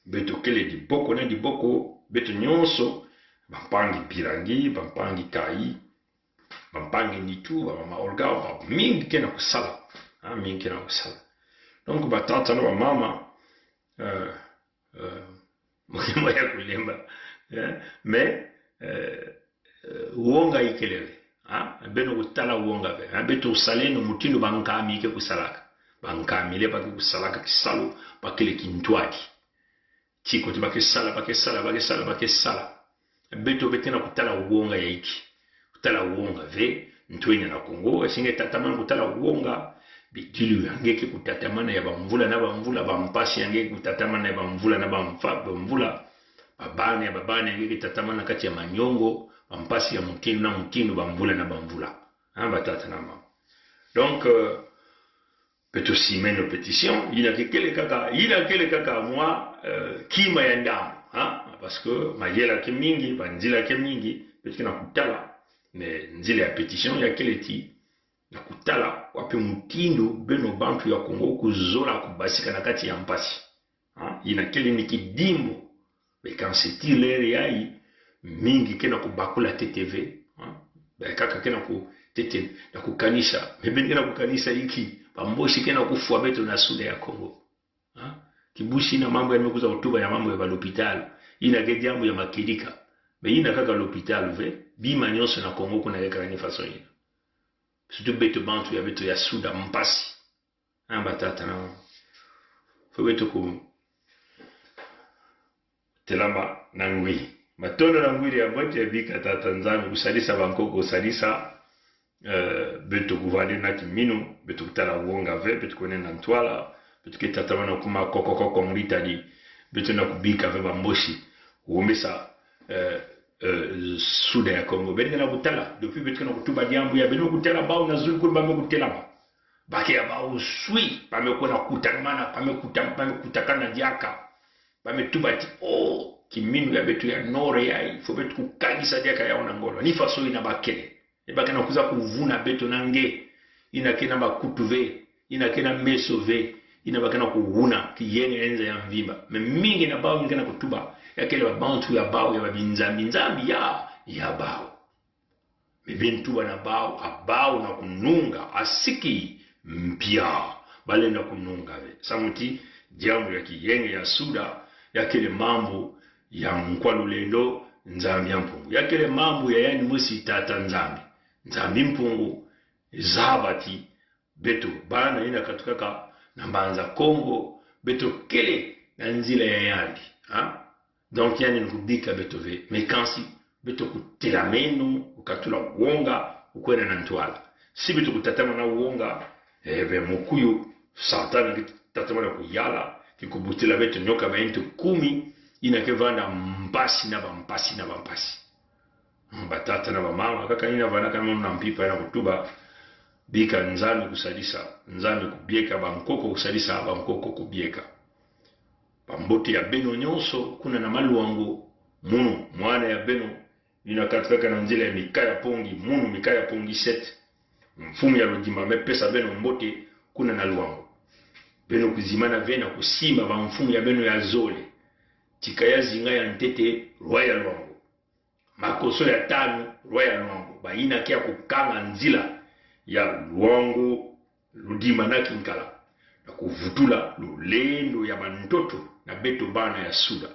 betu kele di boko na di boko betu nyonso bampangi pirangi bampangi kai bampangi nitu ba olga ba mingi kena kusala mingi kena kusala donc ba tata na ba mama mwa ya kulemba mais uonga ikelewe beno kutala uonga be beto usaleno mutindo bankami ke kusalaka bankamile ba kusalaka kisalo bakele kintwadi chiko tibakesala bakesala beto betena kutala uonga ya iki kutala uonga ve ntwenya na Kongo singe tatamana kutala uonga bidilu yangeke kutatamana ya bamvula na bamvula bampasi yangeke kutatamana ya bamvula na bamvula babane yangeke tatamana kati ya manyongo bampasi ya mutinu na mutinu bamvula na bamvula batata na mama donc beto simeno pétition il a kele kaka moi kima ya ndamu parce que mayela ke mingi banzila ke mingi beto na kutala mais nzila ya pétition ya keleti na kutala wape mutindo beno bantu ya Kongo kuzola kubasika na kati ya mpasi ina kele ni kidimbo be quand c'est tire yai mingi kena kubakula TTV kaka kena ku tete na kukanisha mebe kena kukanisha hiki pamboshi kena kufua beto na suda ya Kongo kibushi na mambo yamekuza hotuba ya mambo ya l'hôpital ina ke jambo ya makidika mais ina kaka l'hôpital ve bima nyonso na Kongo kuna kaka ni façon ina surtout beto bantu ya beto ya suda mpasi batata na fo beto ku telamba na ngwi matono na ngwi ya bote ya bika tata nzami kusalisa bankoko kusalisa beto kuvali na kimino beto kutala uonga ve beto konena ntwala beto kitatamana kuma kokoko ngritadi beto na kubika ve bamboshi uomesa suda ya Kongo benga na kutala depuis beto na kutuba diambu ya beno kutala bao na zulu kumba me kutela baki ya bao sui pamekona kutamana pamekutakana diaka pametuba ti kiminu ya beto ya nore ya fo beto kukagisa diaka ya onangola ni faso ina bakele ebakana kuza kuvuna beto nange ina kena bakutuve ina kena mesove ina bakana kuvuna kiyenge enza ya mvimba mingi na bao ngena kutuba yakele babantu ya bao ya binzambi ya bao mibintu na bao abao na kununga asiki mpia bale na kununga ve samuti jambo ya kiyenge ya suda yakele mambo ya nkwalu lendo nzambi ya mpungu yakele mambo ya yani musi tata nzambi mpungu zabati beto bana ina katukaka na mbanza Kongo beto kele na nzila ya yandi donc yani nkubika beto ve mekansi beto kutela menu ukatula uonga ukwena na ntwala si beto kutatama na uonga ve mukuyu satana kitatama na kuyala kikubutila beto nyoka baintu 10 inakevana mpasi na bampasi batata na bamama kaka ina vana kama na mpipa na kutuba bika nzambi kusalisa nzambi kubieka bankoko kusalisa bankoko kubieka pambote ya beno nyonso kuna na maluango munu mwana ya beno ina katika na nzila ya mikaya pongi munu mikaya pongi 7 mfumu ya lodimba mepesa beno mbote kuna na luango beno kuzimana vena kusima ba mfumu ya beno ya zole tikaya zinga ya ntete royal luango makoso ya tano royal luango baina kia kukanga nzila ya luango ludima na kinkala na kuvutula lulendo ya bantoto na beto bana ya suda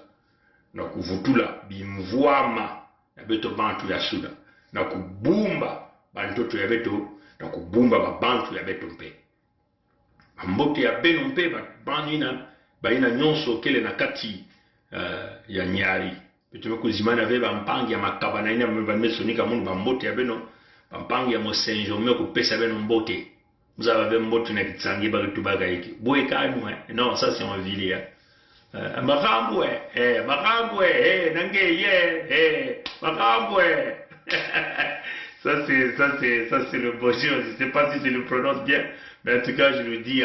na kuvutula bimvuama na beto bantu ya suda na kubumba bantoto ya beto na kubumba babantu ya beto mpe mbote ya beno mpe baina nyonso kele na kati ya nyari beto kuzimana ve bampangi ya makaba na ina bamesonika mundu bambote ya beno bampangi ya mosenjo me kupesa beno mbote muzaba be mbote na kitsangi ba tubaga iki boye kanwa non ça c'est en ville makambwe nangeye makambwe ça c'est le bonjour. Je sais pas si je le prononce bien, mais en tout cas je le dis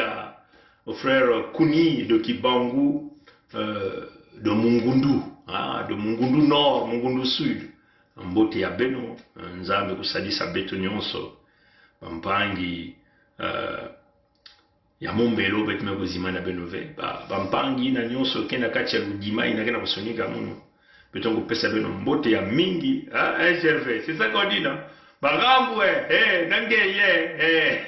au frère Kuni de Kibangu, de Mungundu, de Mungundu Nord, Mungundu Sud, mbote ya beno nzambe kusadisa beto nyonso bampangi ya mombelo betime kuzima na benove bampangi na nyonso kena kati ya ludima inakena kusonika munu beto kupesa beno mbote ya mingi Gervais, c'est ça qu'on dit non Bagambwe, nangeye,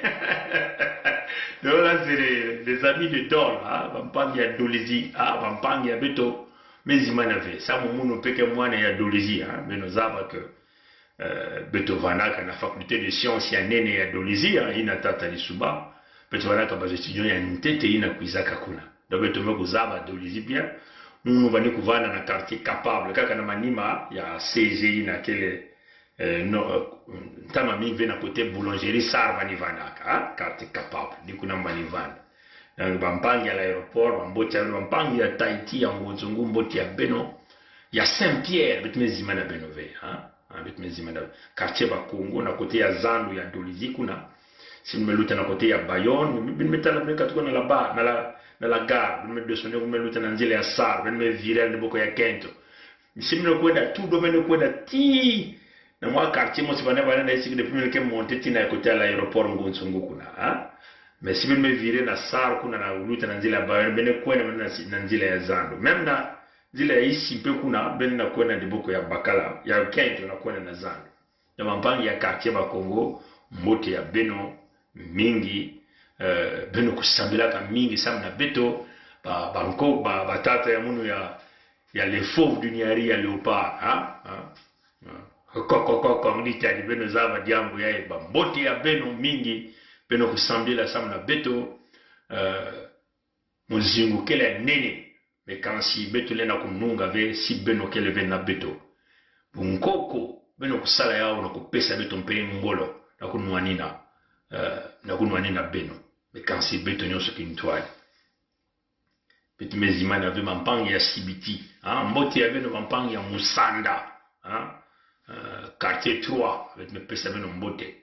donc là c'est les amis de Dol, bampangi ya Dolizi, bampangi ya beto mezimanave sa mumuno peke mwana ya Dolizi, beno zaba que beto vanaka na faculté de sciences ya nene ya Dolizi, ina tata lisuba, beto vanaka ba étudiant ya ntete ina kuizaka kuna. Donc beto meko zaba Dolizi bien, munu bani kuvana na quartier capable, kaka na manima ya CG ina kele tama mingi vena kote boulangerie sar vanivana quartier capable ni kuna manivana bampangi ya l'aéroport bamboti ya bampangi ya Tahiti ya ngozungu mboti ya beno ya Saint-Pierre betumezima na benove betumezima na quartier bakongo na kote ya Zandu ya Dolizi kuna simeluta na kote ya Bayonne bimetala meka tuko na la ba na la gare bimedesone kumeluta na nzile ya sar bimevira ndiboko ya Kento simino kwenda tout domaine kwenda ti na moi quartier mo sibana bana na isiki depuis que monter tina ya côté à l'aéroport ngonsungu kuna mais si me virer na sar kuna na uluta na nzila ba bene kwenda na nzila ya Zandu même na nzila ya isi mpe kuna bene na kwenda ndiboko ya Bakala ya Kento na kwenda na Zandu na mampangi ya quartier ba Congo mbote ya beno mingi beno kusambila ka mingi samna beto banko batata ya munu ya les fauves du Niari ya léopard koko mdita di beno zaba diambu ya bambote ya beno mingi beno kusambila samna beto muzingu kele nene mekansi beto lena kununga ve si beno kele ve na beto bunkoko beno kusala yao na kupesa beto mpe ngolo na kunwanina beno mekansi beto nyonso kintwali beto mezimana ve mampangi ya Sibiti mbote ya beno mampangi ya Musanda quartier 3 avec me pesa beno mbote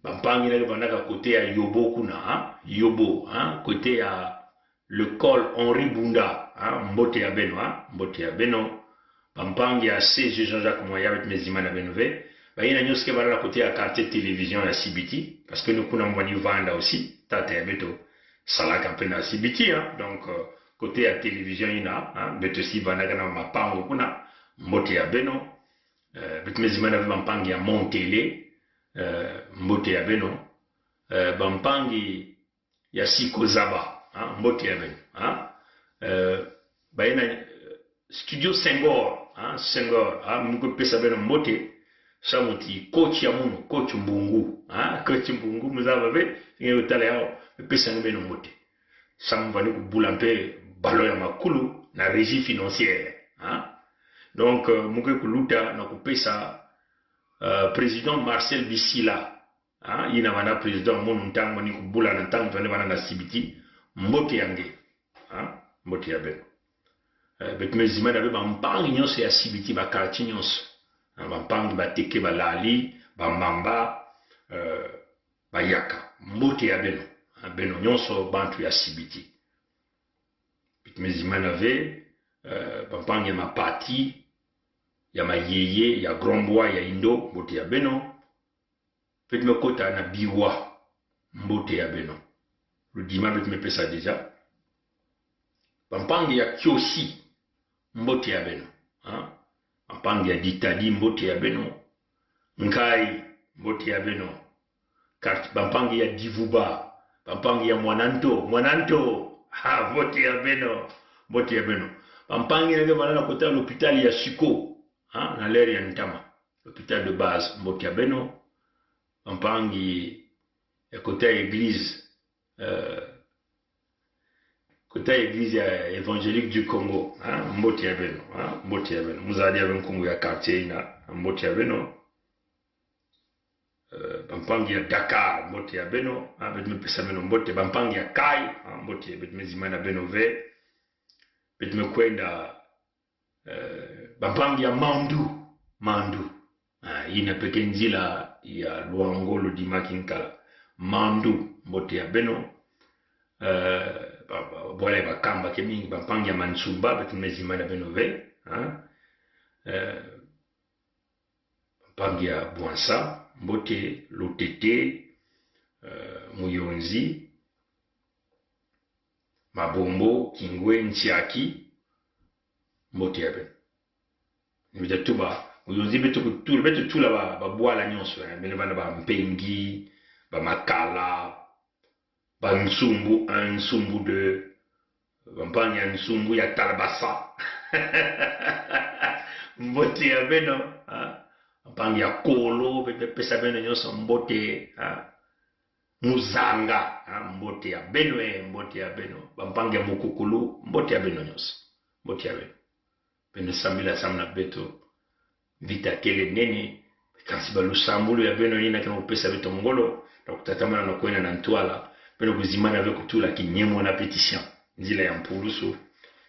bampangi na bandaka côté ya Yobo kuna Yobo côté ya le col Henri Bunda mbote ya beno bampangi ya CG Jean-Jacques Moya avec mezima na benove bayina nyoske bana côté ya quartier télévision ya Sibiti parce que nous kuna mwani vanda aussi tata ya beto salaka pena Sibiti donc côté ya télévision ina beto si bana kana mapango kuna mbote ya beno betumezima na bampangi ya Montele mbote ya beno bampangi ya Sikozaba mbote ya beno baina studio Senghor Senghor mungu pesa beno mbote samuti coach ya muno coach mbungu coach mbungu muzaba be ngelo tale yao pesa ngabeno mbote samu vani kubula mpe balo ya makulu na régie financière donc mungu kuluta na kupesa président Marcel Bissila ina wana président monu ntango ni kubula na ntango vane wana na sibiti mbote yange mbote ya beno betumezima na be bampangi nyonso ya sibiti bakarti nyonso bampangi bateke balali bamamba bayaka mbote ya beno beno nyonso bantu ya sibiti betumezima na ve bampangi ya mapati ya mayeye ya grombois ya indo mbote ya beno betumekota na biwa mbote ya beno ludima betumepesa deja bampangi ya kiosi mbote ya beno bampangi ya ditadi mbote ya beno nkai mbote ya beno bampangi ya divuba bampangi ya mwananto mbote ya beno mbote ya beno bampangi nge banana kota l'hôpital ya Suko na l'aire ya Ntama l'hôpital de base mbote ya beno bampangi ya kota église kota église évangélique du Congo mbote ya beno mbote ya beno muzadi ya Congo ya quartier ina mbote ya beno bampangi ya Dakar mbote ya beno betume pesa beno mbote bampangi ya Kai mbote betume zimana beno ve betume kwenda bampangi ya Mandu ina peke nzila ya Luangolo di Makinkala Mandu mbote ya beno wale bakamba kemingi bampangi ya Mansumba betume zimana beno ve bampangi ya Bwansa mbote Lotete Muyonzi Mabombo Kingwe Nchiaki mbote ya beno nibita tuba Muyonzi betu tula babwala nyonso bene bana ba mpengi ba makala ba nsumbu 1 nsumbu 2 bampangi ya nsumbu ya Talabasa mbote ya beno bampangi ya Kolo pesa beno nyonso mbote Muzanga mbote ya beno mbote ya beno bampangi ya Mukukulu mbote ya beno nyonso mbote ya beno beno samila samna beto vita kele nene kasi balusambulu ya beno nina kama pesa beto ngolo na kutatamana na kwenda na ntwala beno kuzimana vyo kutula kinyemo na petition nzila ya mpulusu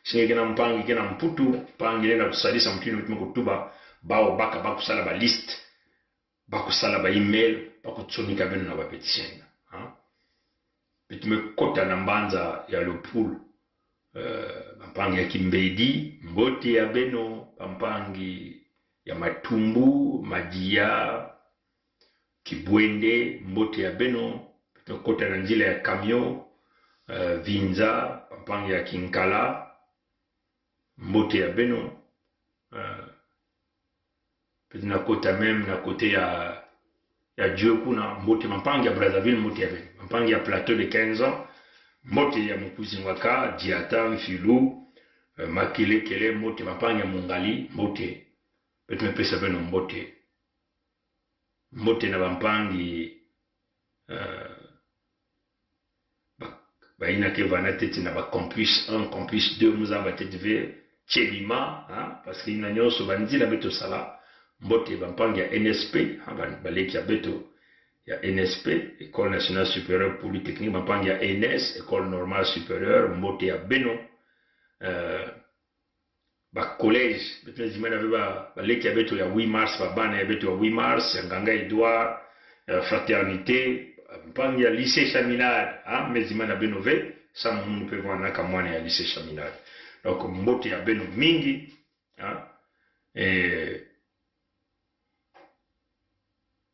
singe kena mpangi kena mputu pangi nena kusalisa mtino kutume kutuba bao baka bakusala ba list bakusala ba email bakutsomika beno na ba petition betume kota na mbanza ya Lopul bampangi ya Kimbedi mbote ya beno bampangi ya Matumbu Majia Kibwende mbote ya beno betume kota na njila ya Kamyo Vinza bampangi ya Kinkala mbote ya beno betume kota meme na kote ya Dieu kuna mbote bampangi ya Brazzaville mbote ya beno bampangi ya Plateau de 15 ans mbote ya Mukuzingwaka Diata Mfilu Makele Kele mbote bampangi ya Mungali mbote betume pesa beno mbote na bampangi baina ke vana tete na ba campus 1 campus 2 muzamba tete ve Chelima parce que ina nyonso banzila beto sala mbote bampangi ya NSP baleki ya beto ya NSP École Nationale Supérieure Polytechnique bampangi ya NS École Normale Supérieure mbote ya beno ba collège beto zimana ve baleki ya beto ya 8 mars bana ya beto ya 8 mars ya Nganga Edouard Fraternité bampangi ya lycée Chaminade mezimana beno ve sa mundu pe wana kamwana ya lycée Chaminade donc mbote ya beno mingi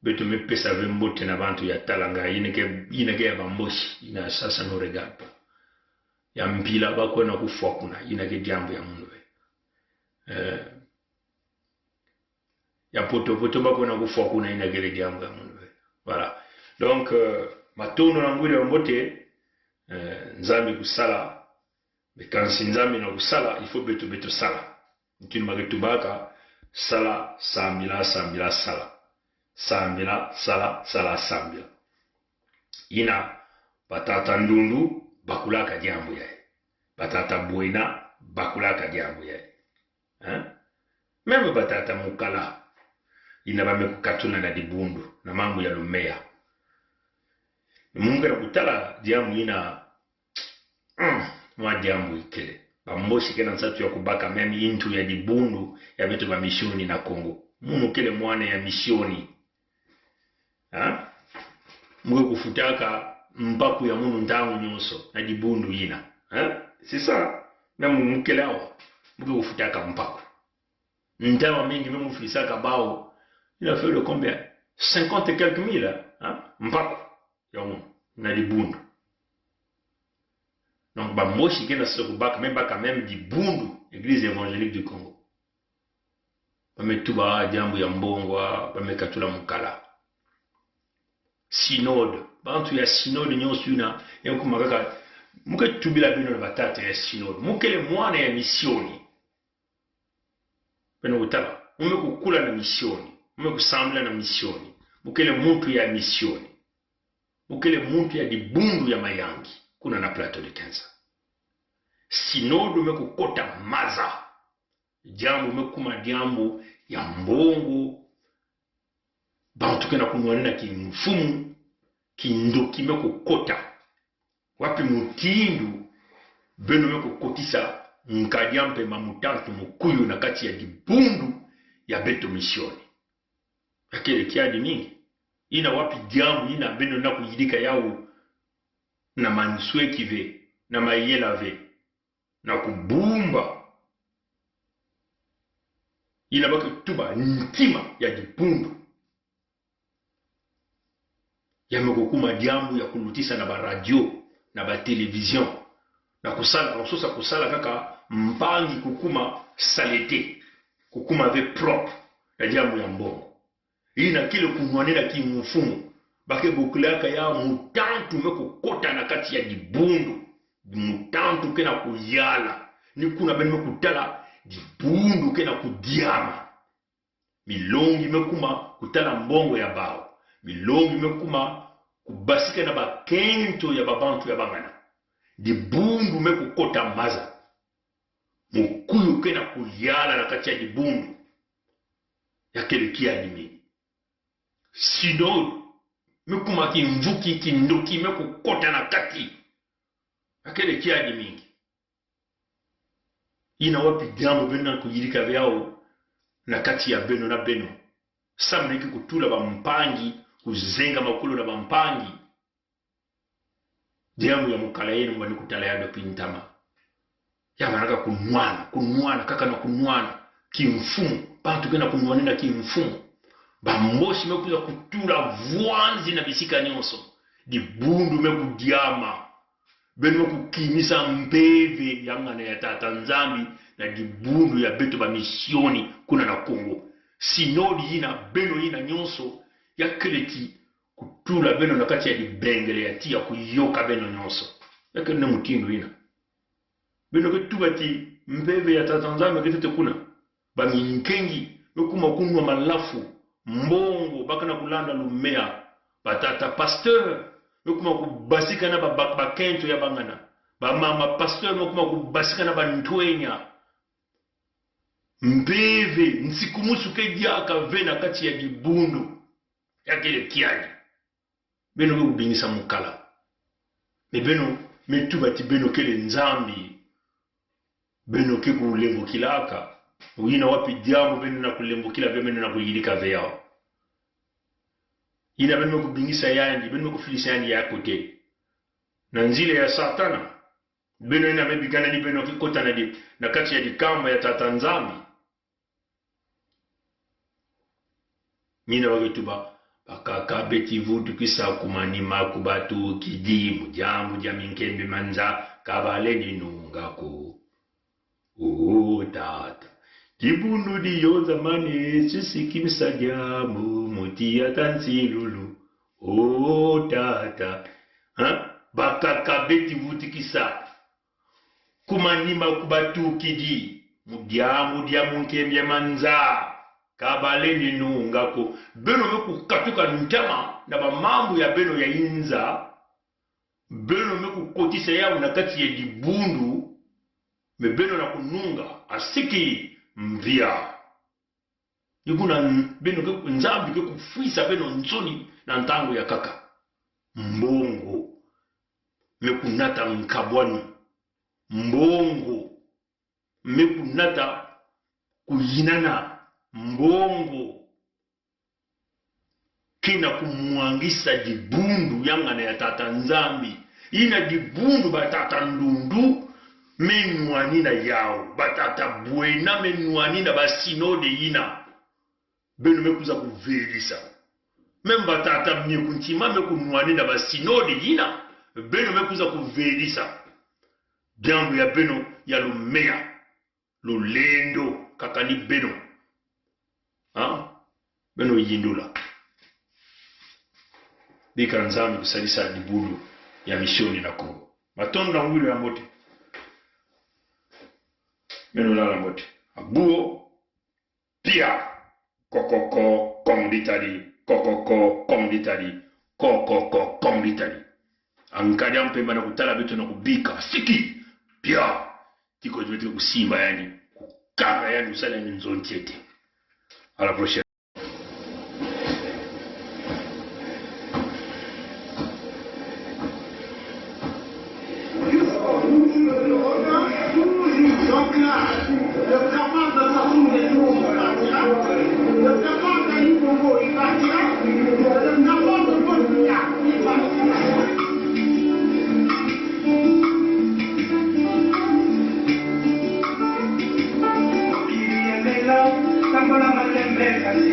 beto me pesa ve mbote na bantu ya Talanga ineke ya bamboshi ina sasa no regarde pas ya mpila bako na kufwa kuna ineke jambo ya mundu ya poto bako na kufwa kuna ineke jambo ya mundu voilà donc matono na ngule mbote nzambi kusala Mais quand Sinzambi na kusala, il faut beto sala. Nkini magetubaka, sala, sambila, sambila, sala. Sambila, sala, sala, sambila. Ina, batata ndundu, bakulaka diambu yae. Batata buena, bakulaka diambu yae. Hein? Même batata mukala, ina bameku katuna na dibundu, na mambo ya lumea. Mungu na kutala diambu ina, mwa diambu ikele. Bamboshi kena nsatu ya kubaka memi intu ya dibundu ya betu ba misioni na Kongo. Munu kele mwane ya misioni. Ha? Mungu kufutaka mpaku ya munu ntangu nyonso na dibundu ina. Ha? C'est ça. Memu mukele awa. Mungu kufutaka mpaku. Ntawa mingi memu fisaka bao. Il a fait le combien? 50 et quelques mille. Hein? Mpaku. Ya munu. Na dibundu. Donc, Bamoshi qui n'a pas même dit Bundu, l'église évangélique du Congo. Bame tuba jambu ya mbongwa, bame katula mukala. Synode, bantu ya synode nyonso una, yanku makaka muke tubila bino batata ya synode. Mukele mwana ya misioni. Beno utala, mume kukula na misioni, mume kusambla na misioni. Mukele muntu ya misioni. Mukele muntu ya dibundu ya mayangi. Kuna na plateau de 15. Synode mekukota maza. Jambo mekuma jambo ya mbongo. Bantu kena kunwanena kimfumu. Kindoki mekukota. Wapi mutindu. Beno mekukotisa. Nkajampe mamutantu mukuyu na kati ya dibundu ya beto misioni. Akele kiadi mingi. Ina wapi jambo ina beno na kuyidika yao. Na manswe kive, na mayela ve, na kubumba. Ina baki tuba ntima ya dibundu. Ya mekukuma diambu ya kulutisa na ba radio, na ba television. Na kusala, nakusosa kusala kaka mpangi kukuma salete. Kukuma ve propre, ya diambu ya mbongo. Ina kile kunwanena kimufumu. Bake bukulaka ya mutantu meko kota na kati ya dibundu. Mutantu kena kuyala. Ni kuna beni meko kutala dibundu kena kudiama. Milongi mekuma kutala mbongo ya bao. Milongi mekuma kubasika na bakento ya babantu ya bangana. Dibundu meko kota maza. Mukuyu kena kuyala na kati ya dibundu. Ya kele kia nimi. Synode. Mekuma kimvuki kindoki mekukota na kati. Akele kiadi mingi. Ina wapi jambo beno na kujirika vyao na kati ya beno na beno. Samneki kutula ba mpangi, kuzenga makulu na ba mpangi. Jambo ya mukala yenu mbani kutala yado pintama. Ya manaka kunwana, kaka na kunwana. Kimfumu, bantu kena kunwanina kimfumu. Bamboshi mekuza kutula vuanzi na bisika nyonso. Dibundu mekudiama. Beno mekukimisa mpeve yangana ya tata Nzambi na dibundu ya beto ba misioni kuna na Kongo. Synode yina beno yina nyonso ya keleti kutula beno na kati ya dibengele ya tia kuyoka beno nyonso. Ya kene mutindo yina. Beno ketuba ti mpeve ya tata Nzambi ketete kuna. Ba minkengi mekuma kunwa malafu. Mbongo baka na kulanda lumea batata pasteur mekuma kubasika na bakento ya bangana ba mama pasteur mekuma kubasika na bantwenya mbeve nsikumusu kejaka vena kati ya dibundu ya kile kiaji beno kubingisa mukala me beno metuba ti beno kele Nzambi beno kekulembo kilaka. Uina wapi diamu benu na kulembo kila benu na kuyidika veyao. Ina benu kubingisa yandi, benu kufilisa yandi ya kote. Na nzile ya satana. Benu ina mebigana ni benu kikota na kati ya dikamba ya tata Nzambi. Nina waketuba. Bakaka beti vudu kisa kumanima kubatu kidi mujambu jaminkembe manza kabale ninungako. Tata. Dibundu diyo zamani sisikimisa jamu mutia tansilulu. Tata. Bakaka beti vutikisa. kumanima kubatu kidi mudia munkembye manza kabale ninungako beno meku katuka ntama na mambo ya beno ya inza beno meku kotisa ya unakati ya dibundu me beno na kununga asiki mvia yuguna beno ke nzambi ke kufuisa beno nzoni na ntango ya kaka mbongo mekunata nkabwani mbongo mekunata kuyinana mbongo kina kumwangisa dibundu yangana ya tata nzambi ina dibundu batata ndundu menwanina yao batata buena menwanina basinode ina beno mekuza kuvelisa memba tata mnyekunchima mekunwanina basinode ina beno mekuza kuvelisa jambo ya beno ya lumea lulendo kakani beno beno yindula bika nzambi kusalisa dibulu ya misioni nako matondo na ngwilo ya mote beno la mote abuo pia kokoko konditali kokoko konditali kokoko konditali ankadi ampemba na kutala beto na kubika siki pia tiko jwete kusimba yani kukanga yani usala ni nzontiete à la prochaine. Donc là, le capable de Sassou de Tours partira, le capable de Nikongo il partira, le capable de Bonia il partira. Sambola Malembe,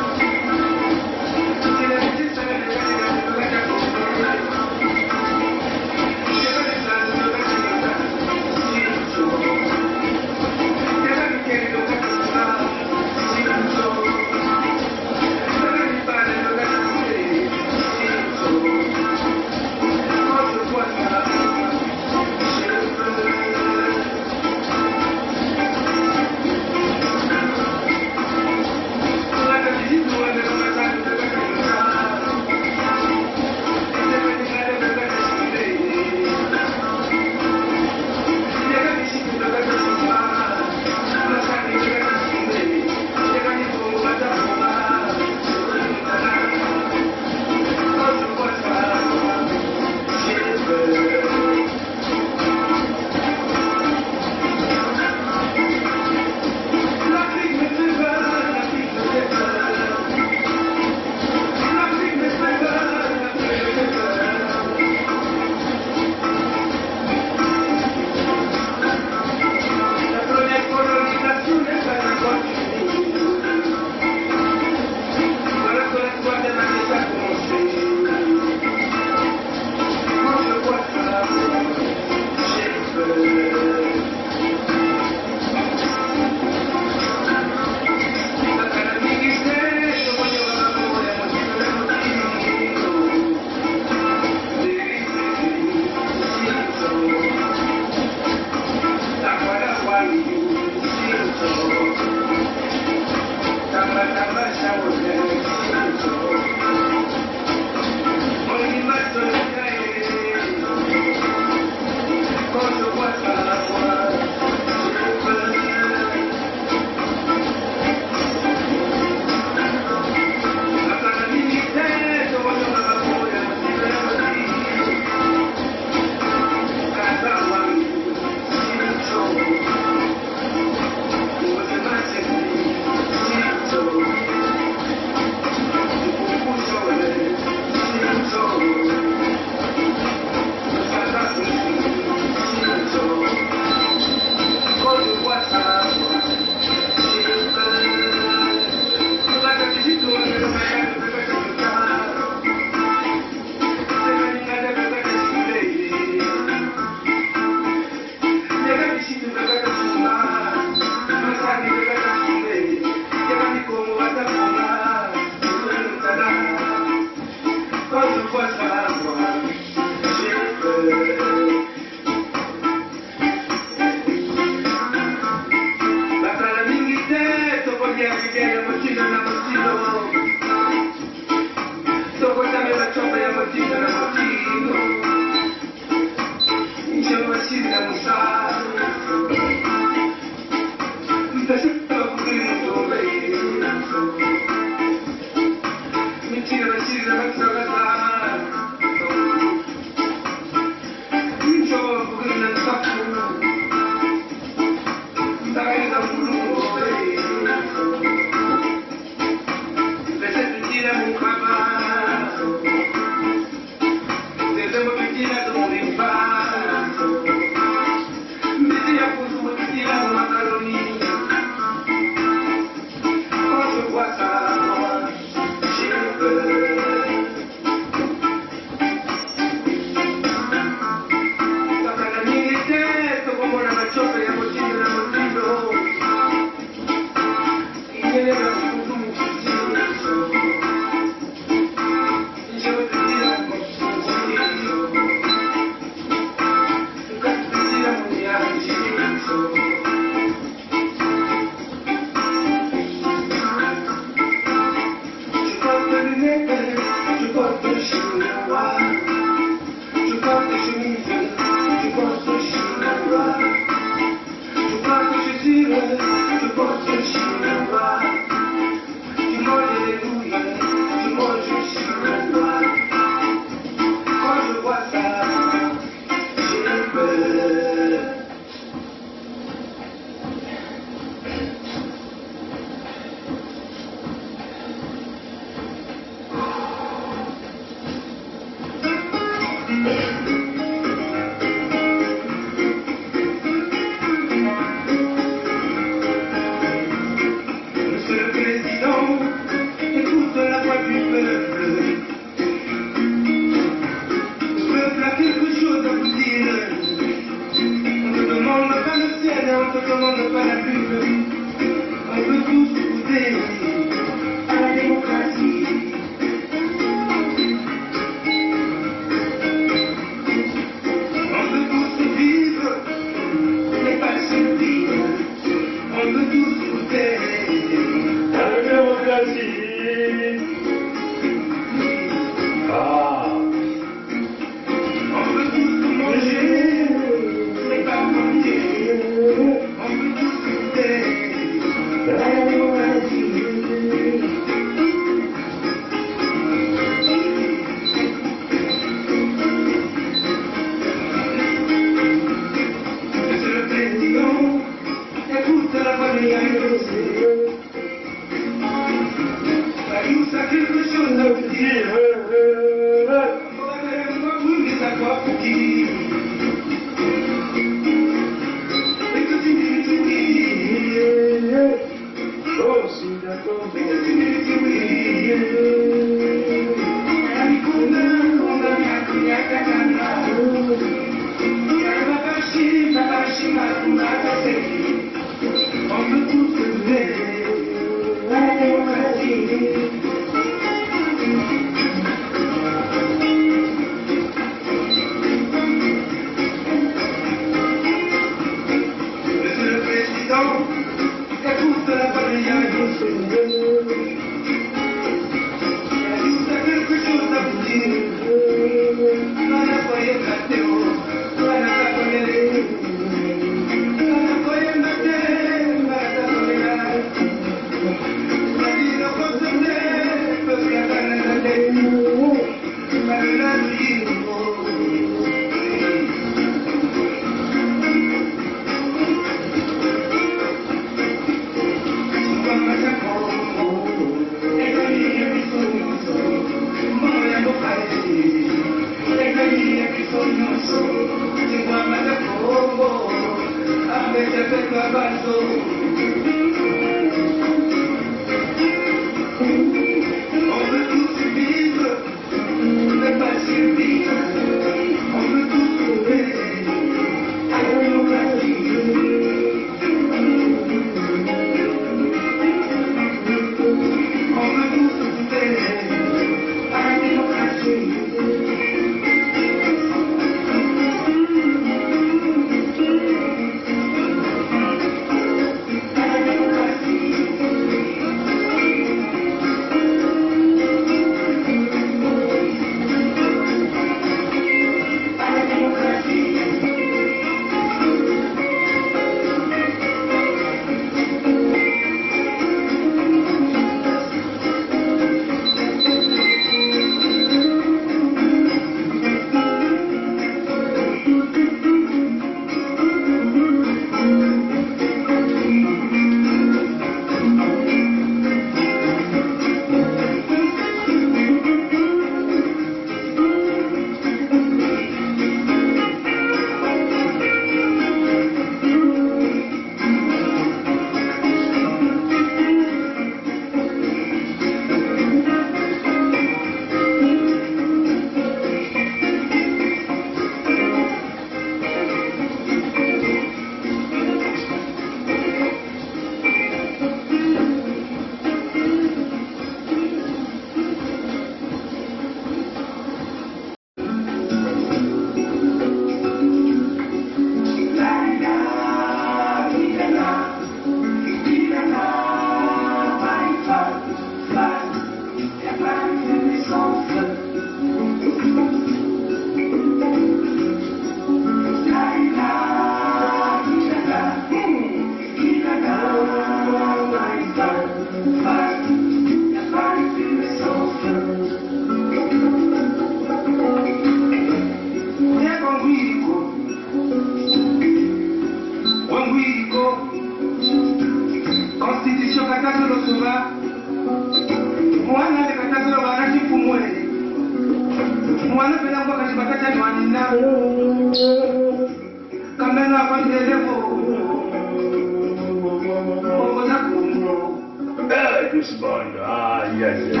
Ah, yes, yes.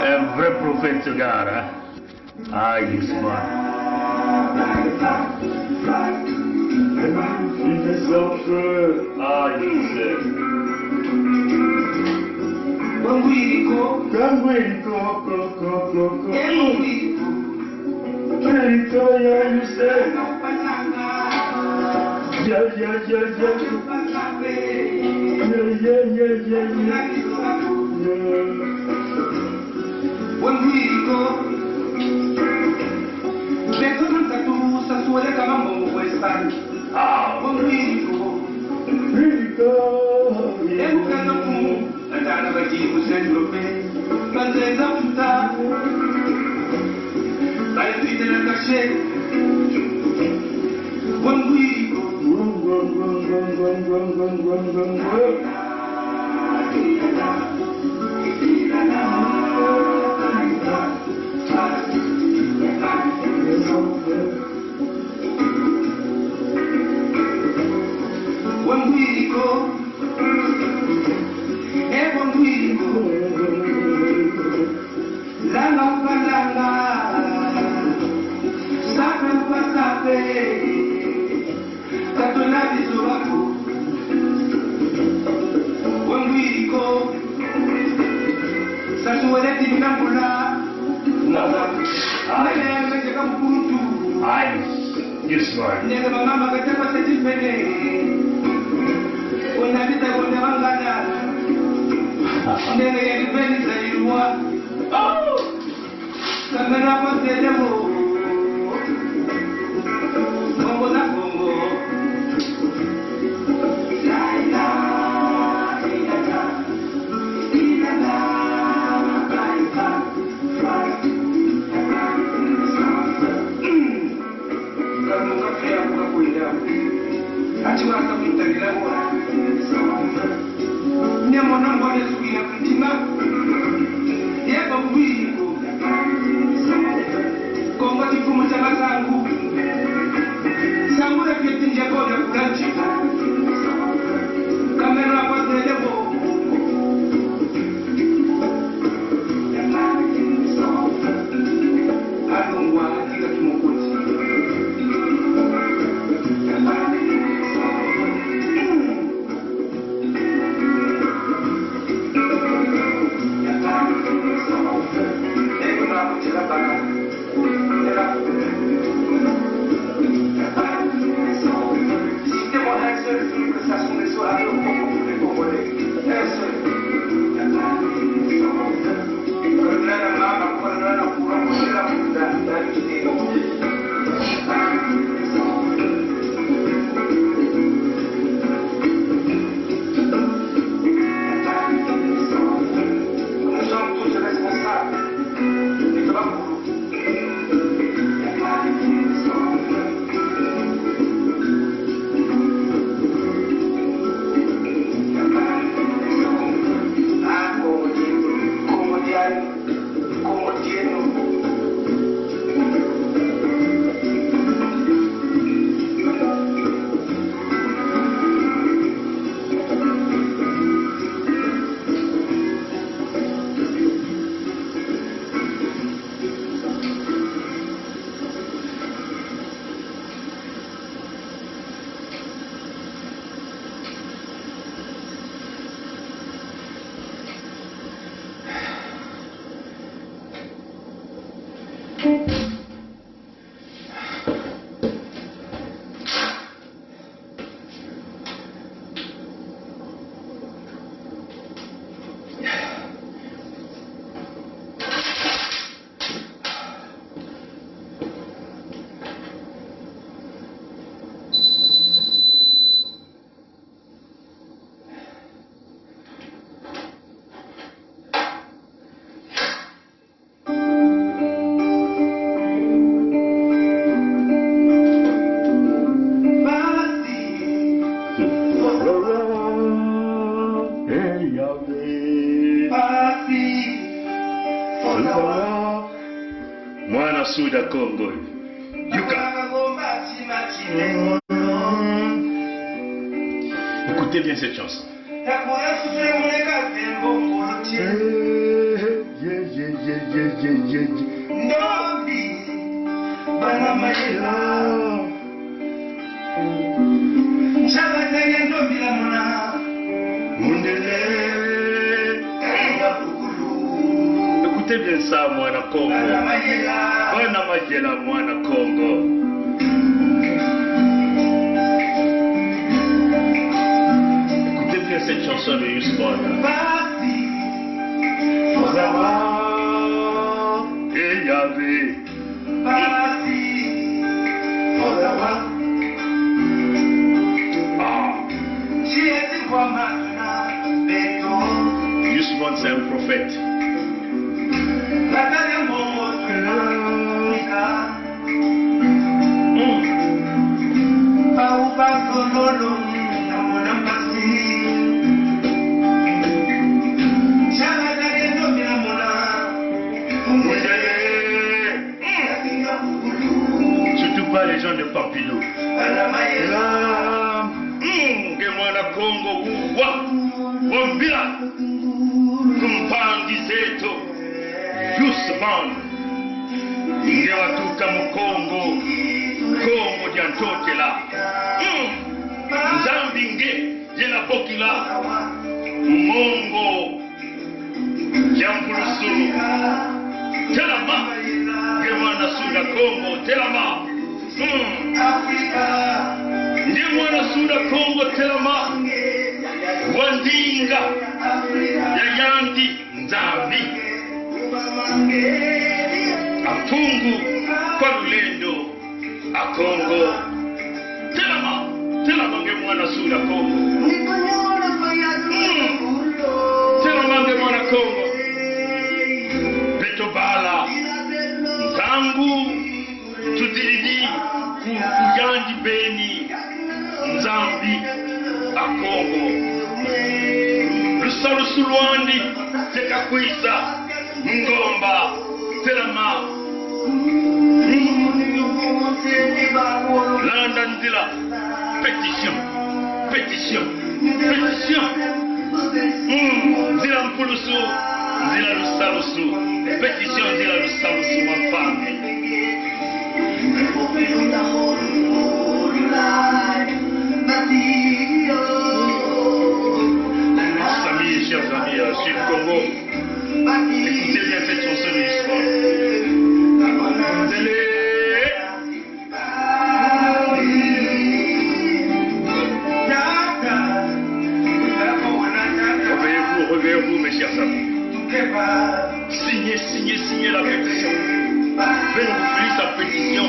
Un vrai prophète, ce gars, hein? Ah, Yusman. Ah, Yusuf. Ganguirico, ya Yusuf. Mwana Suda Congo. Écoutez bien cette chanson. Écoutez bien ça, Mwana Congo. Bana Majela, Mwana Congo. Écoutez bien cette chanson de Yusbon. Et Yahvé. Yusbon, c'est un prophète. Surtout pas les gens de Pampidou. Mwana Congo uwa wambila kumpangi zetu Yusman ngewatuka mukongo Kongo jantotela Nzambi nge jena bokila Mongo Jampulusu Telama Ngemwana Suda Kongo Telama Ngemwana Suda Kongo Telama Wandinga Yayandi Nzambi Afungu kwa lulendo Akongo Telama ngemwana Suda Kongo Telama ngemwana Kongo Betobala Nzangu Tudiridi Kuyandi Beni Nzambi Akongo Lusalo Sulwandi Tekakwisa Ngomba Telama Landa Ndila Pétition Ndila Mpulusu Ndila Lusalusu Pétition Ndila Lusalusu Mfame Amis, chers amis, Sud Congo, écoutez bien cette chanson de l'histoire. Réveillez-vous, mes chers amis. Signez la pétition. Venez vous finir sa pétition.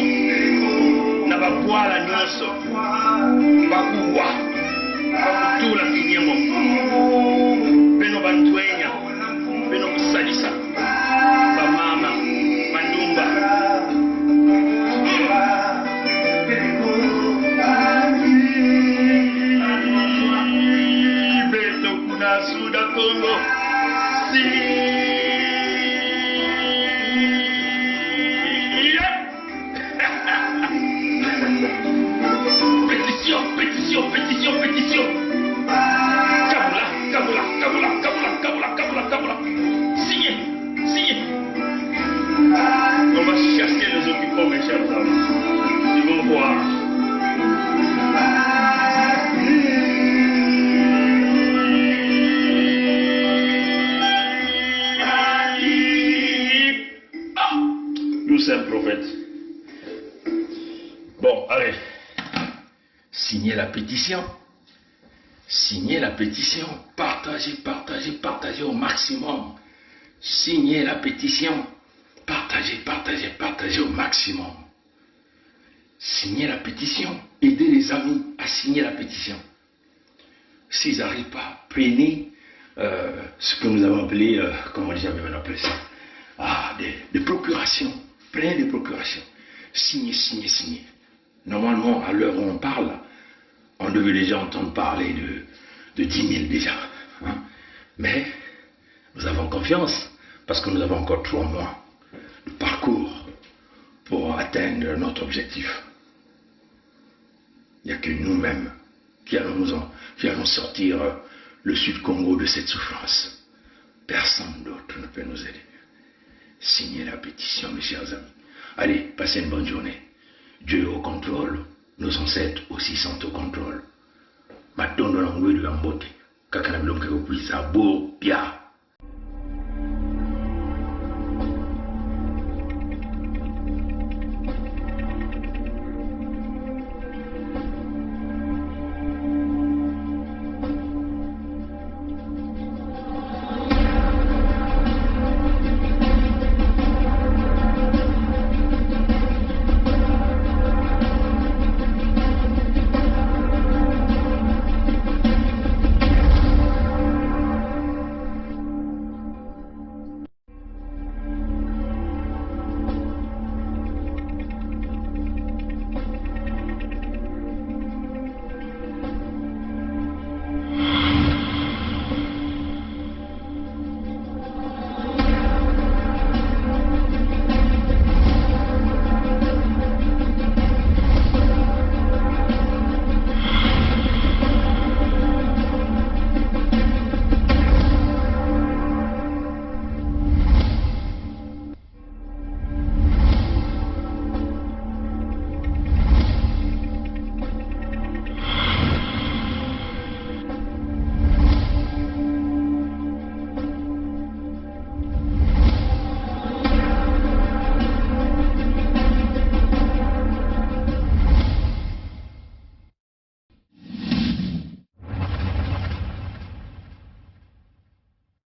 N'a pas boire la noce. Pas pouvoir. Pas tout la signer mon. Beno bantuenya. Beno kusalisa. Ba mama. Mandumba. Beto kuna Suda Congo. Pétition. Kabula. Signez. On va chasser les occupants, mes chers amis. Ils vont voir. Nous sommes prophètes. Bon, allez. Signez la pétition. Partagez au maximum. Signez la pétition. Partagez au maximum. Signez la pétition. Aidez les amis à signer la pétition. S'ils n'arrivent pas, prenez ce que nous avons appelé, comment j'avais appelé ça, des procurations. Prenez des procurations. Signez. Normalement, à l'heure où on parle, on devait déjà entendre parler de 10 000 déjà. Hein? Mais nous avons confiance parce que nous avons encore 3 mois de parcours pour atteindre notre objectif. Il n'y a que nous-mêmes qui allons sortir le Sud-Congo de cette souffrance. Personne d'autre ne peut nous aider. Signez la pétition, mes chers amis. Allez, passez une bonne journée. Dieu est au contrôle. Nos ancêtres aussi sont au contrôle. Matondo na ngwedu ya mbote. Kakana bilomke kukwisa bo pia.